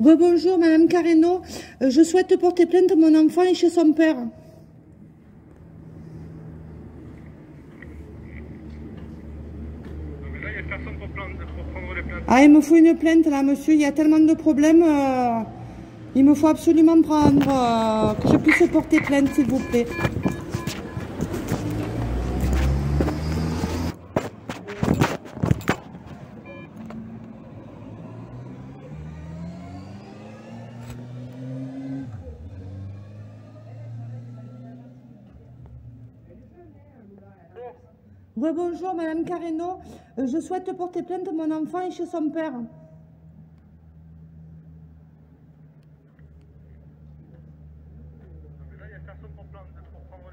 Rebonjour Madame Carreno, je souhaite porter plainte, mon enfant est chez son père. Mais là, il n'y a personne pour prendre les plaintes. Ah, il me faut une plainte là, monsieur, il y a tellement de problèmes, il me faut absolument prendre, que je puisse porter plainte, s'il vous plaît. Rebonjour Madame Carreno, je souhaite porter plainte, mon enfant est chez son père. Mais là, il n'y a personne pour prendre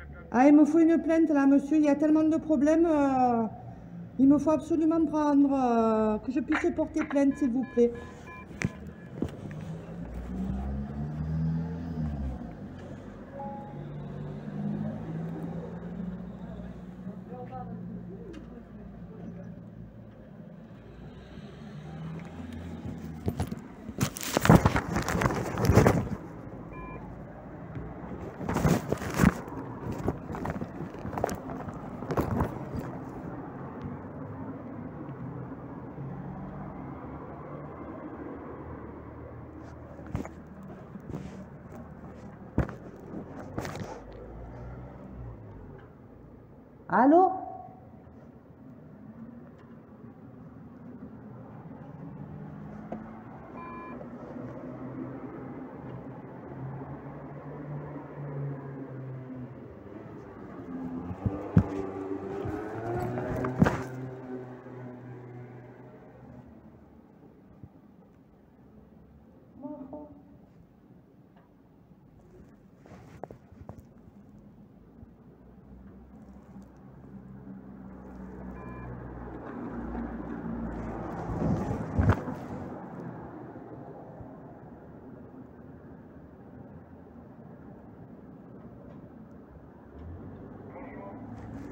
les plaintes. Ah, il me faut une plainte là, monsieur, il y a tellement de problèmes, il me faut absolument prendre, que je puisse porter plainte, s'il vous plaît. Allô?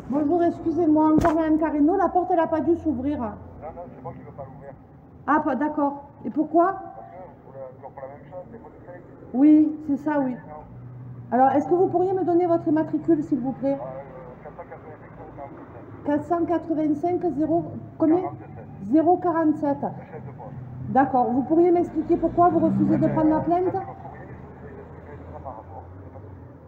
Bonjour, excusez-moi, encore Madame Carreno, la porte elle n'a pas dû s'ouvrir. Non, c'est moi qui ne veux pas l'ouvrir. Ah, d'accord. Et pourquoi? Parce que pour la même chose, c'est pour des fakes. Oui, c'est ça, oui. Non. Alors, est-ce que vous pourriez me donner votre immatricule, s'il vous plaît? 485 0... Combien? 047. Le chef de poste. D'accord. Vous pourriez m'expliquer pourquoi vous refusez de prendre la plainte?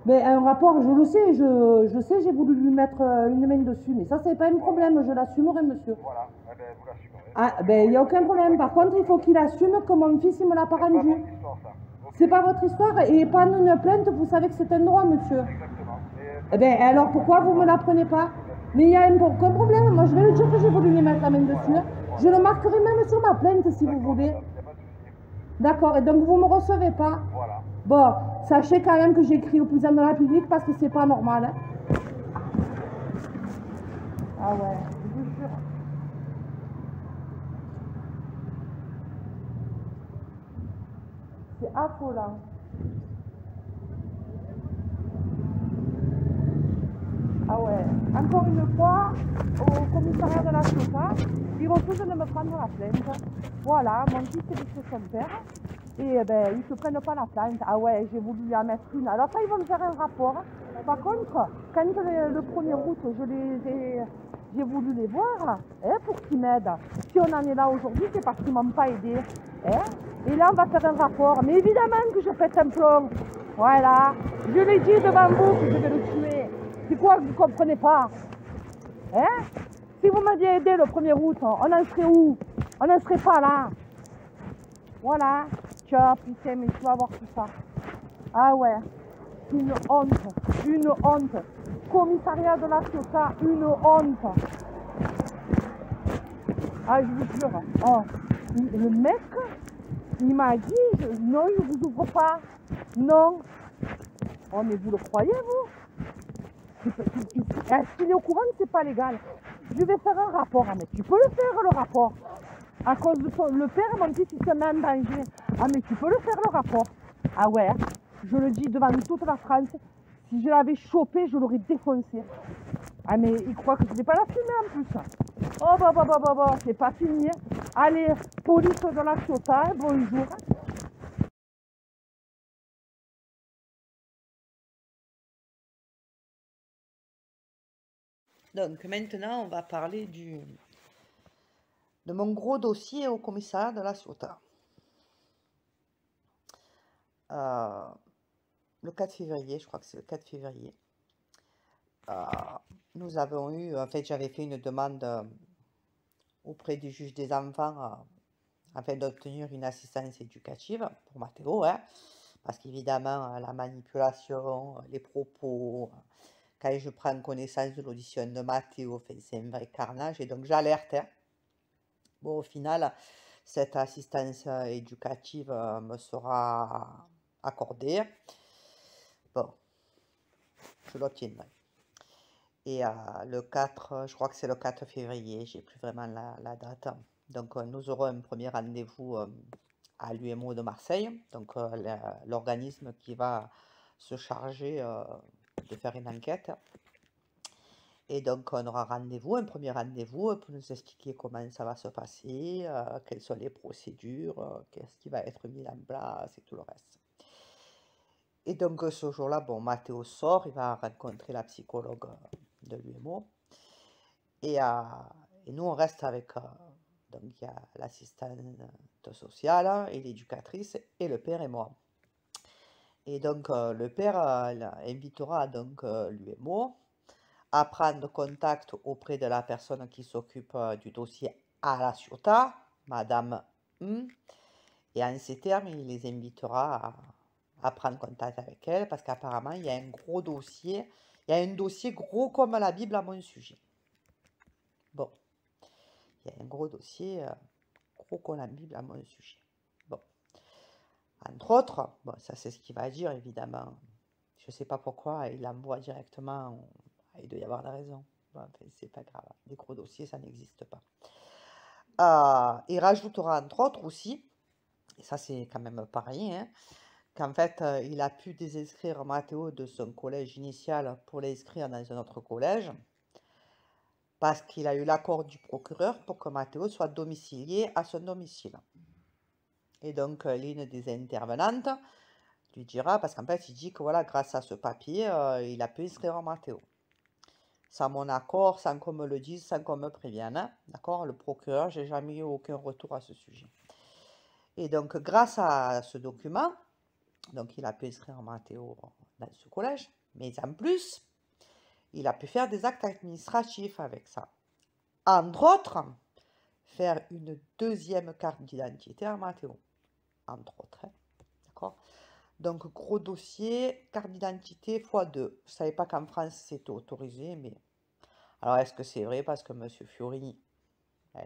Mais un rapport, je le sais, je sais, j'ai voulu lui mettre une main dessus, mais ça, c'est pas un problème, je l'assumerai, monsieur. Voilà, eh ben, vous l'assumerez. Ah, ben, il n'y a aucun problème. Par contre, il faut qu'il assume que mon fils, il me l'a pas rendu. C'est pas votre histoire, ça. Ok. C'est pas votre histoire, et prendre une plainte, vous savez que c'est un droit, monsieur. Exactement. Eh bien, alors pourquoi vous me la prenez pas? Mais il y a aucun problème, moi je vais lui dire que j'ai voulu lui mettre la main dessus. Je le marquerai même sur ma plainte, si vous voulez. Il n'y a pas de souci. D'accord, et donc vous me recevez pas? Voilà. Bon, sachez quand même que j'écris au président de la République parce que c'est pas normal. Hein. Ah ouais, je vous jure. C'est affolant. Ah ouais, encore une fois, au commissariat de la Ciotat, ils refusent de me prendre la plainte. Voilà, mon fils est chez son père. Et ben, ils ne se prennent pas la plainte. Ah ouais, j'ai voulu lui en mettre une. Alors ça, ils vont me faire un rapport. Par contre, quand le 1er août, j'ai voulu les voir hein, pour qu'ils m'aident. Si on en est là aujourd'hui, c'est parce qu'ils ne m'ont pas aidé. Hein. Et là, on va faire un rapport. Mais évidemment que je pète un plomb. Voilà. Je l'ai dit devant vous que je vais le tuer. C'est quoi que vous ne comprenez pas? Hein? Si vous m'aviez aidé le 1er août, on en serait où? On n'en serait pas là. Voilà. Tiens, putain, mais tu vas voir tout ça. Ah ouais, une honte, une honte. Commissariat de la Ciotat, une honte. Ah, je vous jure. Oh, le mec, il m'a dit, non, je vous ouvre pas. Non. Oh, mais vous le croyez, vous? Est-ce qu'il est au courant que c'est pas légal? Je vais faire un rapport, mais tu peux le faire, le rapport. À cause de le père, mon fils, il se met en danger. Ah, mais tu peux le faire, le rapport. Ah ouais, je le dis devant toute la France. Si je l'avais chopé, je l'aurais défoncé. Ah, mais il croit que je ne vais pas la fumer en plus. Oh, bah, c'est pas fini. Allez, police de la Ciotat, bonjour. Donc maintenant, on va parler de mon gros dossier au commissariat de la Ciotat. Le 4 février, je crois que c'est le 4 février, nous avons eu, en fait, j'avais fait une demande auprès du juge des enfants afin d'obtenir une assistance éducative pour Mathéo, hein, parce qu'évidemment, la manipulation, les propos, quand je prends connaissance de l'audition de Mathéo, c'est un vrai carnage, et donc j'alerte. Hein. Bon, au final, cette assistance éducative me sera accordée. Bon, je l'obtiendrai. Et le 4, je crois que c'est le 4 février, j'ai plus vraiment la date. Donc nous aurons un premier rendez-vous à l'UMO de Marseille, donc l'organisme qui va se charger de faire une enquête. Et donc on aura rendez-vous, un premier rendez-vous pour nous expliquer comment ça va se passer, quelles sont les procédures, qu'est-ce qui va être mis en place et tout le reste. Et donc ce jour-là, bon, Mathéo sort, il va rencontrer la psychologue de l'UMO. Et nous, on reste avec, donc il y a l'assistante sociale et l'éducatrice, et le père et moi. Et donc le père invitera donc l'UMO à prendre contact auprès de la personne qui s'occupe du dossier à la Ciotat, Madame M. Et en ces termes, il les invitera à prendre contact avec elle, parce qu'apparemment, il y a un gros dossier, il y a un dossier gros comme la Bible à mon sujet. Bon, il y a un gros dossier, gros comme la Bible à mon sujet. Bon, entre autres, bon, ça c'est ce qu'il va dire, évidemment. Je ne sais pas pourquoi, il l'envoie directement, il doit y avoir la raison. Bon, enfin, c'est pas grave, des gros dossiers, ça n'existe pas. Il rajoutera entre autres aussi, et ça c'est quand même pas rien, hein, qu'en fait il a pu désinscrire Mathéo de son collège initial pour l'inscrire dans un autre collège, parce qu'il a eu l'accord du procureur pour que Mathéo soit domicilié à son domicile. Et donc l'une des intervenantes lui dira, parce qu'en fait il dit que voilà, grâce à ce papier, il a pu inscrire Mathéo. Sans mon accord, sans qu'on me le dise, sans qu'on me prévienne. Hein, d'accord, le procureur, j'ai jamais eu aucun retour à ce sujet. Et donc, grâce à ce document, donc il a pu inscrire Mathéo dans ce collège, mais en plus, il a pu faire des actes administratifs avec ça. Entre autres, faire une deuxième carte d'identité à Mathéo. Entre autres, hein, d'accord. Donc, gros dossier, carte d'identité x2. Je ne savais pas qu'en France, c'était autorisé, mais... Alors, est-ce que c'est vrai? Parce que M. Fiori,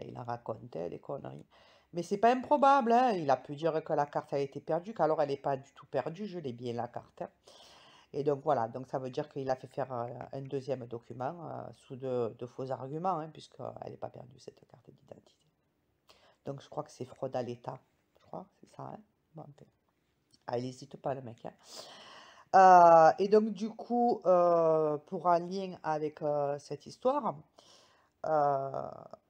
il a raconté des conneries. Mais c'est pas improbable, hein. Il a pu dire que la carte a été perdue, qu'alors elle n'est pas du tout perdue, je l'ai bien la carte. Hein. Et donc voilà, donc ça veut dire qu'il a fait faire un deuxième document sous de faux arguments, hein, puisqu'elle n'est pas perdue, cette carte d'identité. Donc je crois que c'est fraude à l'État. Je crois, c'est ça. Hein, bon, enfin. Ah, il n'hésite pas, le mec. Hein. Et donc du coup, pour un lien avec cette histoire,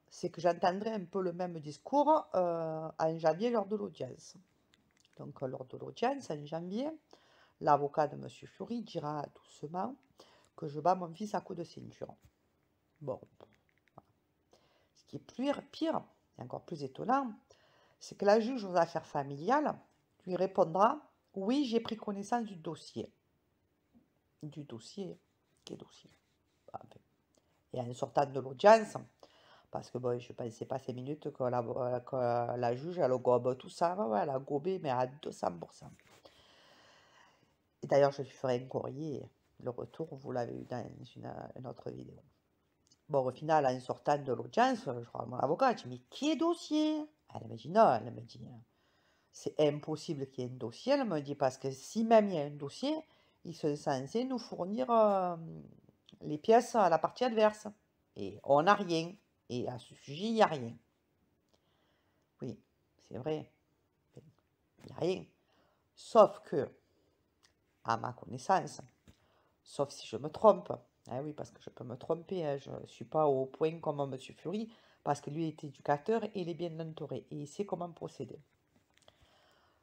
c'est que j'entendrai un peu le même discours en janvier lors de l'audience. Donc lors de l'audience, en janvier, l'avocat de M. Fiori dira doucement que je bats mon fils à coups de ceinture. Bon, ce qui est pire et encore plus étonnant, c'est que la juge aux affaires familiales lui répondra « Oui, j'ai pris connaissance du dossier. » Du dossier? Quel dossier? Enfin, et en sortant de l'audience, parce que bon, je pensais pas 5 minutes que la juge, elle gobe tout ça, ouais, elle a gobé, mais à 200%. Et d'ailleurs, je lui ferai un courrier, le retour, vous l'avez eu dans une autre vidéo. Bon, au final, en sortant de l'audience, je vois mon avocat, je dis, mais qui est dossier? Elle me dit, non, elle me dit, c'est impossible qu'il y ait un dossier, elle me dit, parce que si même il y a un dossier, ils sont censés nous fournir les pièces à la partie adverse. Et on n'a rien. Et à ce sujet, il n'y a rien. Oui, c'est vrai. Il n'y a rien. Sauf que, à ma connaissance, sauf si je me trompe, hein, oui, parce que je peux me tromper, hein, je ne suis pas au point comme M. Fury, parce que lui est éducateur et il est bien entouré, et il sait comment procéder.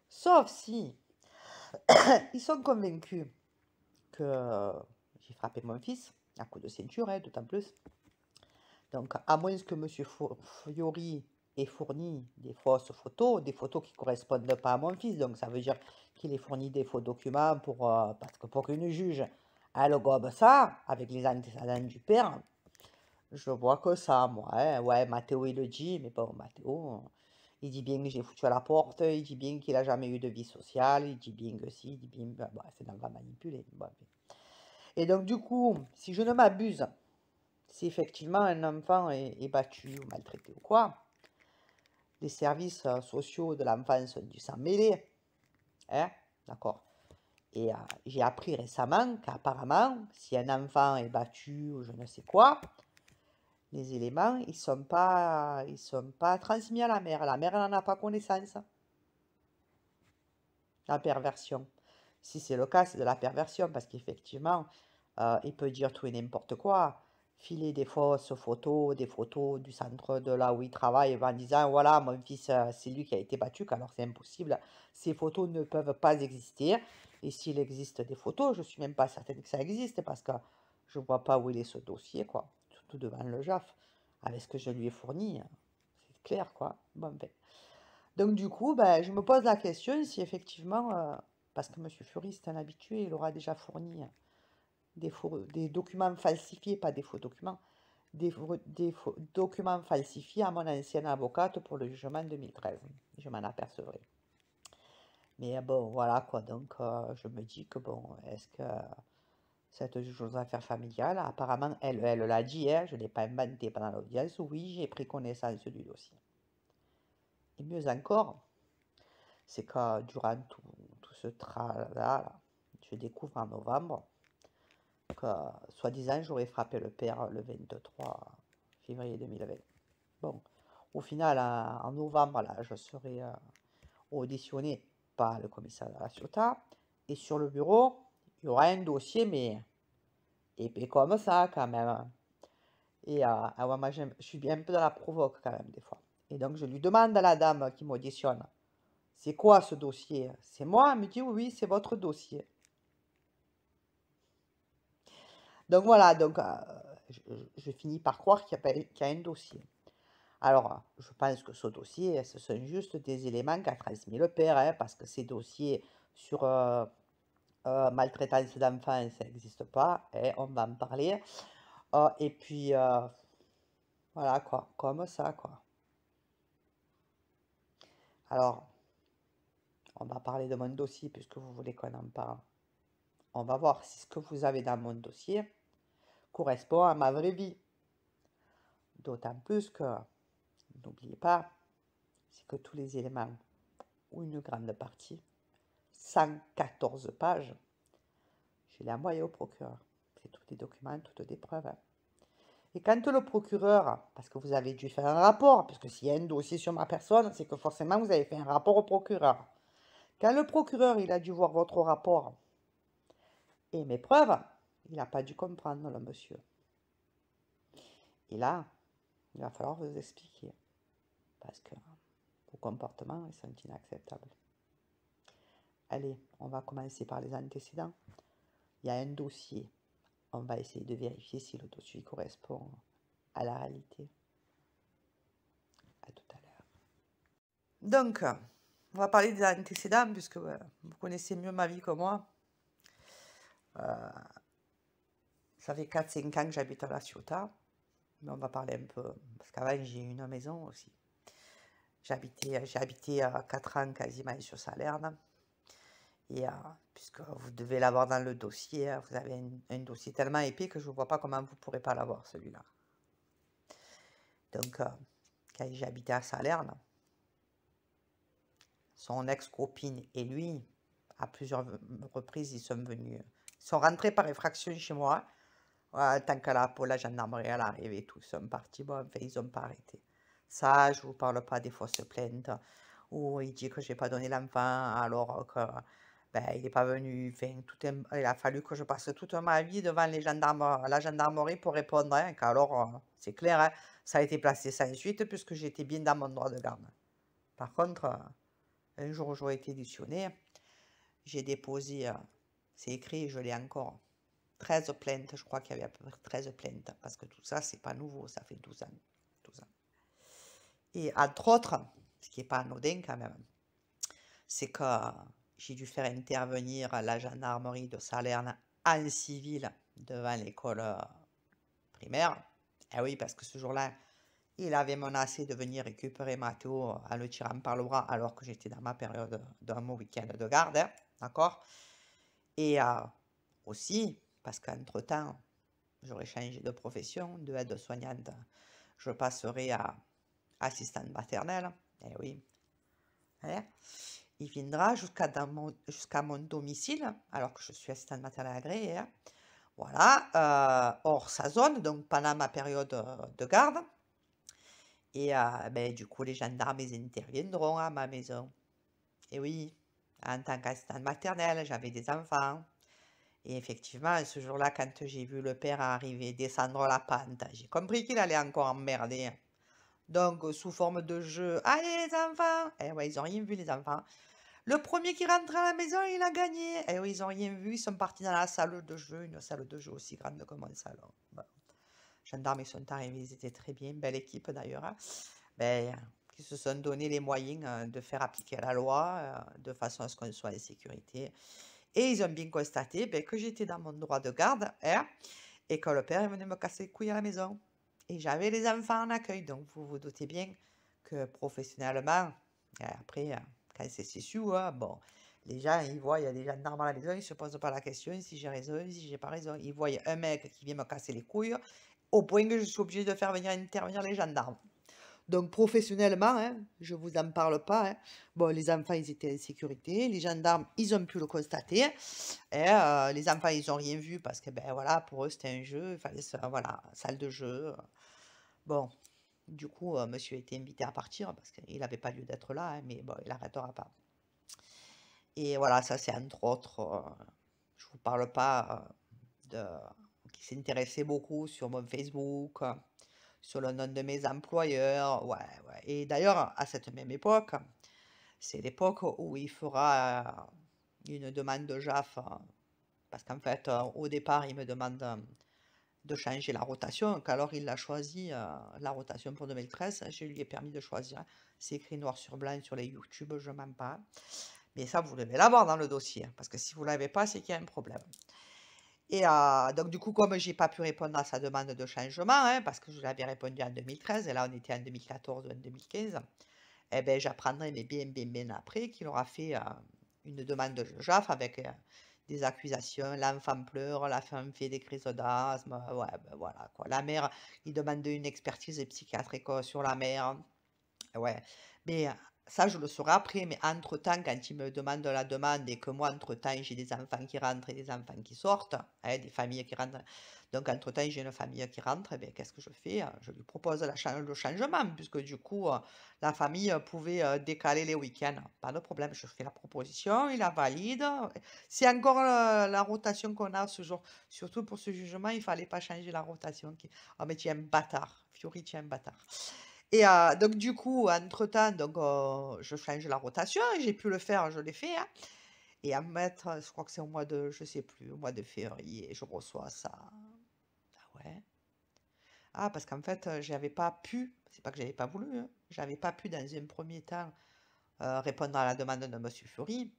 Sauf si ils sont convaincus que j'ai frappé mon fils, à coup de ceinture, hein, d'autant plus, Donc, à moins que M. Fiori ait fourni des fausses photos, des photos qui ne correspondent pas à mon fils, donc ça veut dire qu'il ait fourni des faux documents parce que pour qu'une juge, elle gobe ça, avec les antécédents du père, je vois que ça, moi. Hein. Ouais, Mathéo, il le dit, mais bon, Mathéo, il dit bien que j'ai foutu à la porte, il dit bien qu'il n'a jamais eu de vie sociale, il dit bien que si, il dit bien, bah, c'est dans va manipuler. Bon, et donc, du coup, si je ne m'abuse, si effectivement un enfant est battu ou maltraité ou quoi, les services sociaux de l'enfance ont dû s'en mêler. Hein, d'accord. Et j'ai appris récemment qu'apparemment, si un enfant est battu ou je ne sais quoi, les éléments, ils sont pas transmis à la mère. La mère, elle n'en a pas connaissance. La perversion. Si c'est le cas, c'est de la perversion, parce qu'effectivement, il peut dire tout et n'importe quoi, filer des fausses photos, des photos du centre de là où il travaille, en disant, voilà, mon fils, c'est lui qui a été battu, alors c'est impossible. Ces photos ne peuvent pas exister. Et s'il existe des photos, je ne suis même pas certaine que ça existe, parce que je ne vois pas où il est ce dossier, quoi. Surtout devant le JAF, avec ce que je lui ai fourni. C'est clair, quoi. Bon, ben. Donc du coup, ben, je me pose la question si effectivement, parce que M. Fury, c'est un habitué, il aura déjà fourni des documents falsifiés, pas des faux documents, des faux documents falsifiés à mon ancienne avocate pour le jugement 2013. Je m'en apercevrai. Mais bon, voilà quoi, donc je me dis que bon, est-ce que cette juge aux affaires familiales, apparemment, elle l'a dit, hein, je ne l'ai pas inventé pendant l'audience, oui, j'ai pris connaissance du dossier. Et mieux encore, c'est que durant tout ce tralala, je découvre en novembre que, soi-disant, j'aurais frappé le père le 23 février 2020. Bon, au final, en novembre, là, je serai auditionné par le commissaire de la Ciotat, et sur le bureau, il y aura un dossier, mais épais comme ça, quand même. Et ouais, moi, je suis bien un peu dans la provoque, quand même, des fois. Et donc, je lui demande à la dame qui m'auditionne, c'est quoi ce dossier? C'est moi? Elle me dit, oui, c'est votre dossier. Donc voilà, donc je finis par croire qu'il y a un dossier. Alors, je pense que ce dossier, ce sont juste des éléments qu'a transmis le père, hein, parce que ces dossiers sur maltraitance d'enfants, ça n'existe pas, hein, on va en parler. Et puis, voilà quoi, comme ça, quoi. Alors, on va parler de mon dossier, puisque vous voulez qu'on en parle. On va voir si ce que vous avez dans mon dossier correspond à ma vraie vie. D'autant plus que, n'oubliez pas, c'est que tous les éléments, ou une grande partie, 114 pages, je l'ai envoyé au procureur. C'est tous les documents, toutes les preuves. Hein. Et quand le procureur, parce que vous avez dû faire un rapport, parce que s'il y a un dossier sur ma personne, c'est que forcément vous avez fait un rapport au procureur. Quand le procureur, il a dû voir votre rapport et mes preuves, il n'a pas dû comprendre, le monsieur. Et là, il va falloir vous expliquer. Parce que vos comportements, ils sont inacceptables. Allez, on va commencer par les antécédents. Il y a un dossier. On va essayer de vérifier si le dossier correspond à la réalité. À tout à l'heure. Donc, on va parler des antécédents, puisque vous connaissez mieux ma vie que moi. Ça fait 4-5 ans que j'habite à La Ciotat. Mais on va parler un peu, parce qu'avant j'ai une maison aussi. J'ai habité 4 ans quasiment sur Salerne. Et puisque vous devez l'avoir dans le dossier, vous avez un dossier tellement épais que je ne vois pas comment vous ne pourrez pas l'avoir, celui-là. Donc, quand j'ai habité à Salerne, son ex-copine et lui, à plusieurs reprises, ils sont rentrés par effraction chez moi. Tant que la gendarmerie elle arrive et tout, ils sont partis. Bon, enfin, ils n'ont pas arrêté. Ça, je ne vous parle pas des fausses plaintes, où il dit que je n'ai pas donné l'enfant, alors que ben, il n'est pas venu. Enfin, il a fallu que je passe toute ma vie devant la gendarmerie pour répondre. Hein, alors, c'est clair, hein, ça a été placé sans suite, puisque j'étais bien dans mon droit de garde. Par contre, un jour où j'aurais été auditionné, j'ai déposé, c'est écrit, je l'ai encore, 13 plaintes, je crois qu'il y avait à peu près 13 plaintes, parce que tout ça, c'est pas nouveau, ça fait 12 ans. 12 ans. Et entre autres, ce qui n'est pas anodin quand même, c'est que j'ai dû faire intervenir la gendarmerie de Salerne en civil devant l'école primaire. Eh oui, parce que ce jour-là, il avait menacé de venir récupérer Mathéo en le tirant par le bras alors que j'étais dans ma période de mon week-end de garde, hein, d'accord? Et aussi, parce qu'entre-temps, j'aurais changé de profession, de aide-soignante, je passerai à assistante maternelle. Eh oui. Hein. Il viendra jusqu'à mon domicile, alors que je suis assistante maternelle agréée. Hein. Voilà, hors sa zone, donc pendant ma période de garde. Et ben, du coup, les gendarmes, ils interviendront à ma maison. Et oui, en tant qu'assistante maternelle, j'avais des enfants. Et effectivement, ce jour-là, quand j'ai vu le père arriver, descendre la pente, j'ai compris qu'il allait encore emmerder. Donc, sous forme de jeu, allez les enfants! Eh ouais, ils n'ont rien vu, les enfants. Le premier qui rentre à la maison, il a gagné. Eh oui, ils n'ont rien vu, ils sont partis dans la salle de jeu, une salle de jeu aussi grande que mon salon. Bon. Les gendarmes, ils sont arrivés, ils étaient très bien, belle équipe d'ailleurs. Hein. Ben, qui se sont donné les moyens de faire appliquer la loi de façon à ce qu'on soit en sécurité. Et ils ont bien constaté ben, que j'étais dans mon droit de garde hein, et que le père est venu me casser les couilles à la maison. Et j'avais les enfants en accueil, donc vous vous doutez bien que professionnellement, après, quand c'est su, hein, bon, les gens, ils voient, il y a des gendarmes à la maison, ils ne se posent pas la question si j'ai raison, si j'ai pas raison. Ils voient un mec qui vient me casser les couilles, au point que je suis obligée de faire venir intervenir les gendarmes. Donc professionnellement, hein, je ne vous en parle pas. Hein. Bon, les enfants, ils étaient en sécurité. Les gendarmes, ils ont pu le constater. Et les enfants, ils n'ont rien vu parce que, ben voilà, pour eux, c'était un jeu. Il fallait, voilà, salle de jeu. Bon, du coup, monsieur a été invité à partir parce qu'il n'avait pas lieu d'être là, hein, mais bon, il n'arrêtera pas. Et voilà, ça, c'est entre autres. Je ne vous parle pas de qui s'intéressait beaucoup sur mon Facebook. Sur le nom de mes employeurs, ouais. Et d'ailleurs, à cette même époque, c'est l'époque où il fera une demande de JAF, parce qu'en fait, au départ, il me demande de changer la rotation, qu'alors il a choisi la rotation pour 2013, je lui ai permis de choisir, c'est écrit noir sur blanc sur les YouTube, je m'en parle, mais ça, vous devez l'avoir dans le dossier, parce que si vous ne l'avez pas, c'est qu'il y a un problème. Et donc, du coup, comme j'ai pas pu répondre à sa demande de changement, hein, parce que je l'avais répondu en 2013, et là, on était en 2014 ou en 2015, eh ben, j'apprendrai, mais bien après, qu'il aura fait une demande de JAF avec des accusations. L'enfant pleure, la femme fait des crises d'asthme, ouais, ben voilà, quoi. La mère, il demande une expertise psychiatrique sur la mère. Ouais, mais ça, je le saurai après. Mais entre-temps, quand il me demande la demande et que moi, entre-temps, j'ai des enfants qui rentrent et des enfants qui sortent, hein, des familles qui rentrent. Donc, entre-temps, j'ai une famille qui rentre, eh bien, qu'est-ce que je fais? Je lui propose le changement, puisque du coup, la famille pouvait décaler les week-ends. Pas de problème, je fais la proposition, il la valide. C'est encore la rotation qu'on a ce jour. Surtout pour ce jugement, il fallait pas changer la rotation. Oh, mais tu es un bâtard. Fiori, tu es un bâtard. Et donc du coup, entre-temps, donc je change la rotation, j'ai pu le faire, je l'ai fait, hein. Et à mettre, je crois que c'est au mois de, je sais plus, au mois de février, je reçois ça. Ah ouais. Ah, parce qu'en fait, j'avais pas pu, c'est pas que j'avais pas voulu, hein, j'avais pas pu dans un premier temps répondre à la demande de Monsieur Fury.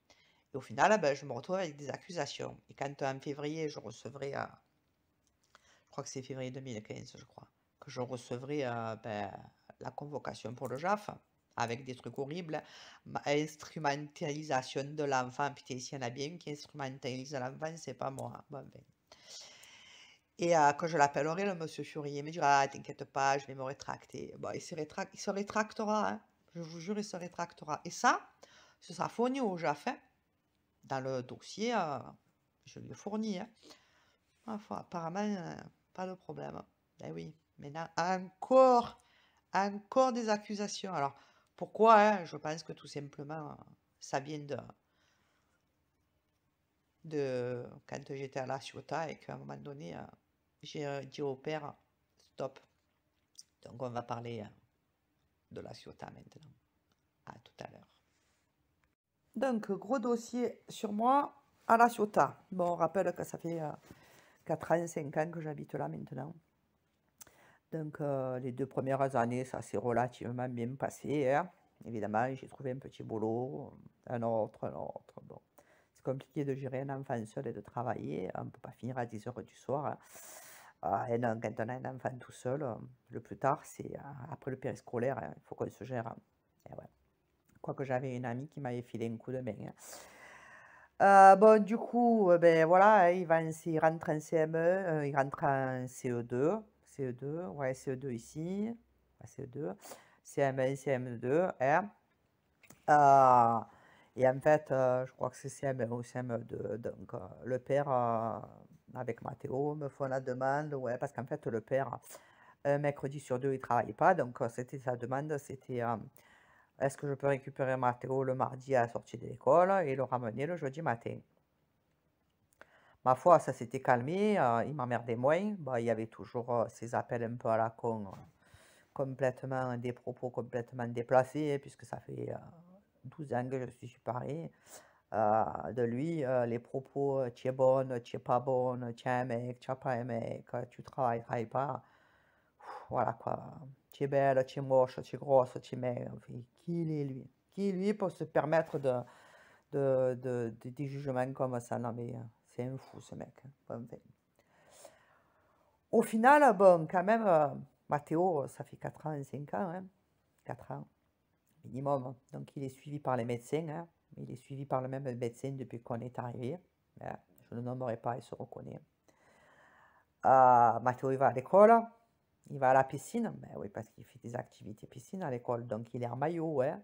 Et au final, ben, je me retrouve avec des accusations. Et quand en février, je recevrai, je crois que c'est février 2015, je crois, que je recevrai ben, la convocation pour le JAF, avec des trucs horribles, instrumentalisation de l'enfant, putain, s'il y en a bien qui instrumentalise l'enfant, c'est pas moi. Bon, ben. Et quand je l'appellerai, le monsieur Fury, il me dira, ah, t'inquiète pas, je vais me rétracter. Bon, il se rétractera, hein. Je vous jure, il se rétractera. Et ça, ce sera fourni au JAF, hein. Dans le dossier, je lui ai fourni, hein. Enfin, apparemment, pas de problème. Ben oui, maintenant, encore des accusations. Alors, pourquoi hein? Je pense que tout simplement, ça vient de quand j'étais à La Ciotat et qu'à un moment donné, j'ai dit au père, stop. Donc, on va parler de La Ciotat maintenant. À tout à l'heure. Donc, gros dossier sur moi à La Ciotat. Bon, on rappelle que ça fait 4 ans, 5 ans que j'habite là maintenant. Donc, les 2 premières années, ça s'est relativement bien passé, hein. Évidemment, j'ai trouvé un petit boulot, un autre, un autre. Bon, c'est compliqué de gérer un enfant seul et de travailler. On ne peut pas finir à 10 heures du soir, hein. Et non, quand on a un enfant tout seul, le plus tard, c'est après le périscolaire, hein, il faut qu'on se gère, hein. Et ouais. Quoique j'avais une amie qui m'avait filé un coup de main, hein. Bon, du coup, ben voilà, hein, il rentre en CME, il rentre en CE2, ouais, CE2 ici, ouais, CE2, CM1, CM2, hein. Et en fait, je crois que c'est CM1 ou CM2, donc le père, avec Mathéo, me fait la demande, ouais, parce qu'en fait, le père, un mercredi sur deux, il travaille pas, donc c'était sa demande, c'était est-ce que je peux récupérer Mathéo le mardi à la sortie de l'école et le ramener le jeudi matin. Ma foi, ça s'était calmé, il m'emmerdait moins. Bah, il y avait toujours ces appels un peu à la con, complètement, des propos complètement déplacés, puisque ça fait 12 ans que je suis séparée de lui. Les propos, tu es bonne, tu es pas bonne, tu es un mec, tu n'es pas un mec, tu travailles pas. Pff, voilà quoi. Tu es belle, tu es moche, tu es grosse, tu es maigre. Enfin, qui il est lui? Qui est lui pour se permettre des jugements comme ça? Non mais c'est un fou ce mec, hein. Bon, enfin. Au final, bon, quand même, Mathéo, ça fait 4 ans, 5 ans, hein, 4 ans minimum. Donc il est suivi par les médecins, hein. Il est suivi par le même médecin depuis qu'on est arrivé. Je ne le nommerai pas, il se reconnaît. Mathéo, il va à l'école, il va à la piscine, ben oui, parce qu'il fait des activités piscine à l'école, donc il est en maillot, ouais.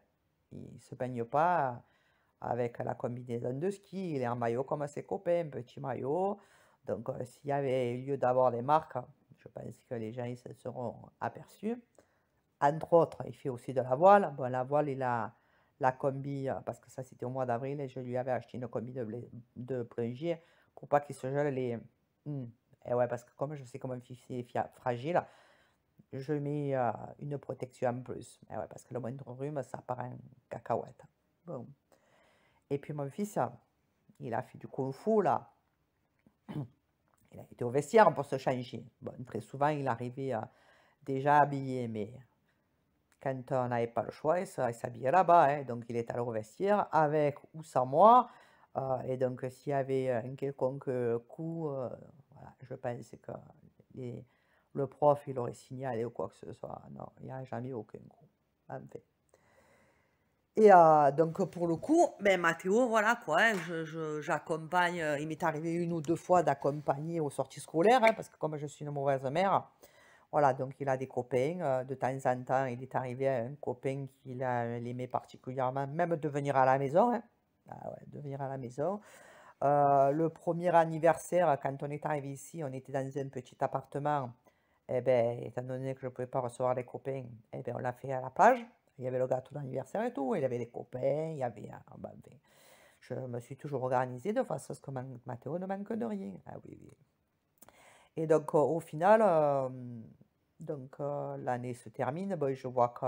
Il ne se baigne pas avec la combinaison de ski, il est en maillot comme ses copains, un petit maillot. Donc s'il y avait lieu d'avoir des marques, je pense que les gens ils se seront aperçus. Entre autres, il fait aussi de la voile. Bon, la voile, il a la combi, parce que ça c'était au mois d'avril, et je lui avais acheté une combi de plongier pour pas qu'il se gèle les... Et ouais, parce que comme je sais comment mon fils est fragile, je mets une protection en plus. Et ouais, parce que le moindre rhume, ça part en cacahuète. Bon. Et puis mon fils, il a fait du kung fu là. Il a été au vestiaire pour se changer. Bon, très souvent, il arrivait déjà habillé, mais quand on n'avait pas le choix, il s'habillait là-bas, hein. Donc il est allé au vestiaire avec ou sans moi. Et donc s'il y avait un quelconque coup, voilà, je pense que le prof, il aurait signalé ou quoi que ce soit. Non, il n'y a jamais aucun coup. En fait. Et donc pour le coup, ben Mathéo, voilà quoi, hein, j'accompagne, il m'est arrivé 1 ou 2 fois d'accompagner aux sorties scolaires, hein, parce que comme je suis une mauvaise mère, voilà, donc il a des copains, de temps en temps, il est arrivé à un copain qu'il aimait particulièrement, même de venir à la maison, hein. Ah ouais, de venir à la maison. Le premier anniversaire, quand on est arrivé ici, on était dans un petit appartement, et ben, étant donné que je ne pouvais pas recevoir les copains, et ben, on l'a fait à la plage. Il y avait le gâteau d'anniversaire et tout, il y avait les copains, il y avait... ben, je me suis toujours organisée de façon à ce que Mathéo ne manque de rien. Ah oui, oui. Et donc, au final, l'année se termine. Bon, je vois que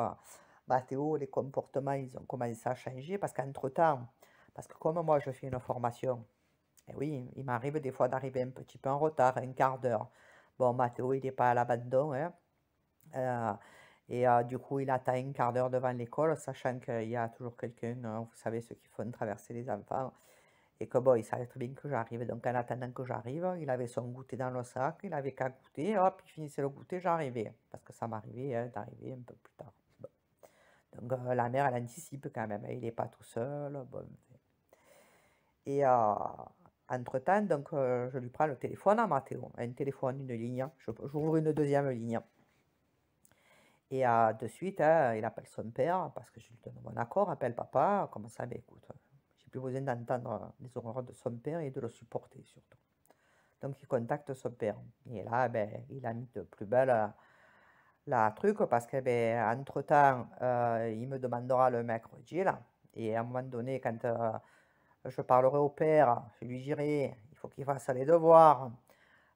Mathéo, les comportements, ils ont commencé à changer parce qu'entre-temps, parce que comme moi, je fais une formation, et oui, il m'arrive des fois d'arriver un petit peu en retard, un quart d'heure. Bon, Mathéo, il n'est pas à l'abandon, hein. Et du coup, il attend un quart d'heure devant l'école, sachant qu'il y a toujours quelqu'un, vous savez, ceux qui font traverser les enfants, et que bon, il savait très bien que j'arrive. Donc, en attendant que j'arrive, il avait son goûter dans le sac, il avait qu'à goûter, hop, il finissait le goûter, j'arrivais. Parce que ça m'arrivait, hein, d'arriver un peu plus tard. Bon. Donc, la mère, elle anticipe quand même, hein, il n'est pas tout seul. Bon. Et entre-temps, donc, je lui prends le téléphone à Mathéo, un téléphone, une ligne, j'ouvre une deuxième ligne. Et de suite, hein, il appelle son père, parce que je lui donne mon accord, appelle papa, comme ça, ben écoute, j'ai plus besoin d'entendre les horreurs de son père et de le supporter surtout. Donc il contacte son père. Et là, ben, il a mis de plus belle la truc, parce que ben, entre-temps, il me demandera le mercredi, là. Et à un moment donné, quand je parlerai au père, je lui dirai, il faut qu'il fasse les devoirs.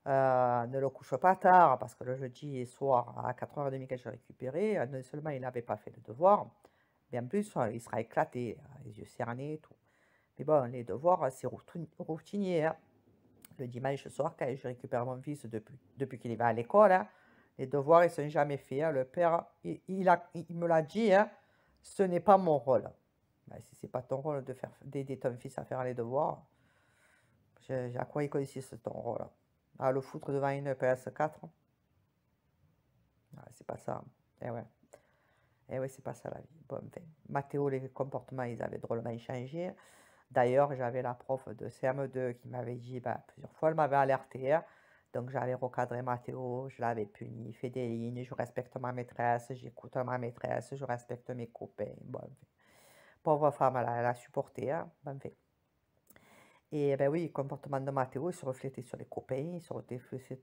Ne le couche pas tard, parce que le jeudi soir, à 4h30 quand je récupéré, non seulement il n'avait pas fait le devoir, mais en plus, il sera éclaté, les yeux cernés et tout. Mais bon, les devoirs, c'est routinier, hein. le dimanche soir, quand je récupère mon fils depuis qu'il va à l'école, hein, les devoirs, ils ne sont jamais faits, hein. Le père, il me l'a dit, hein, ce n'est pas mon rôle. Ben, si ce n'est pas ton rôle d'aider ton fils à faire les devoirs, à quoi il consiste ton rôle? À le foutre devant une PS4? Ah, c'est pas ça. Eh ouais. Eh ouais, c'est pas ça la vie. Bon, enfin, Mathéo, les comportements, ils avaient drôlement changé. D'ailleurs, j'avais la prof de CM2 qui m'avait dit, bah, plusieurs fois, elle m'avait alerté, hein. Donc, j'avais recadré Mathéo, je l'avais puni, il fait des lignes, je respecte ma maîtresse, j'écoute ma maîtresse, je respecte mes copains. Bon, enfin, pauvre femme, elle a supporté, hein. Bon, enfin. Et ben oui, le comportement de Mathéo, il se reflétait sur les copains, il se reflétait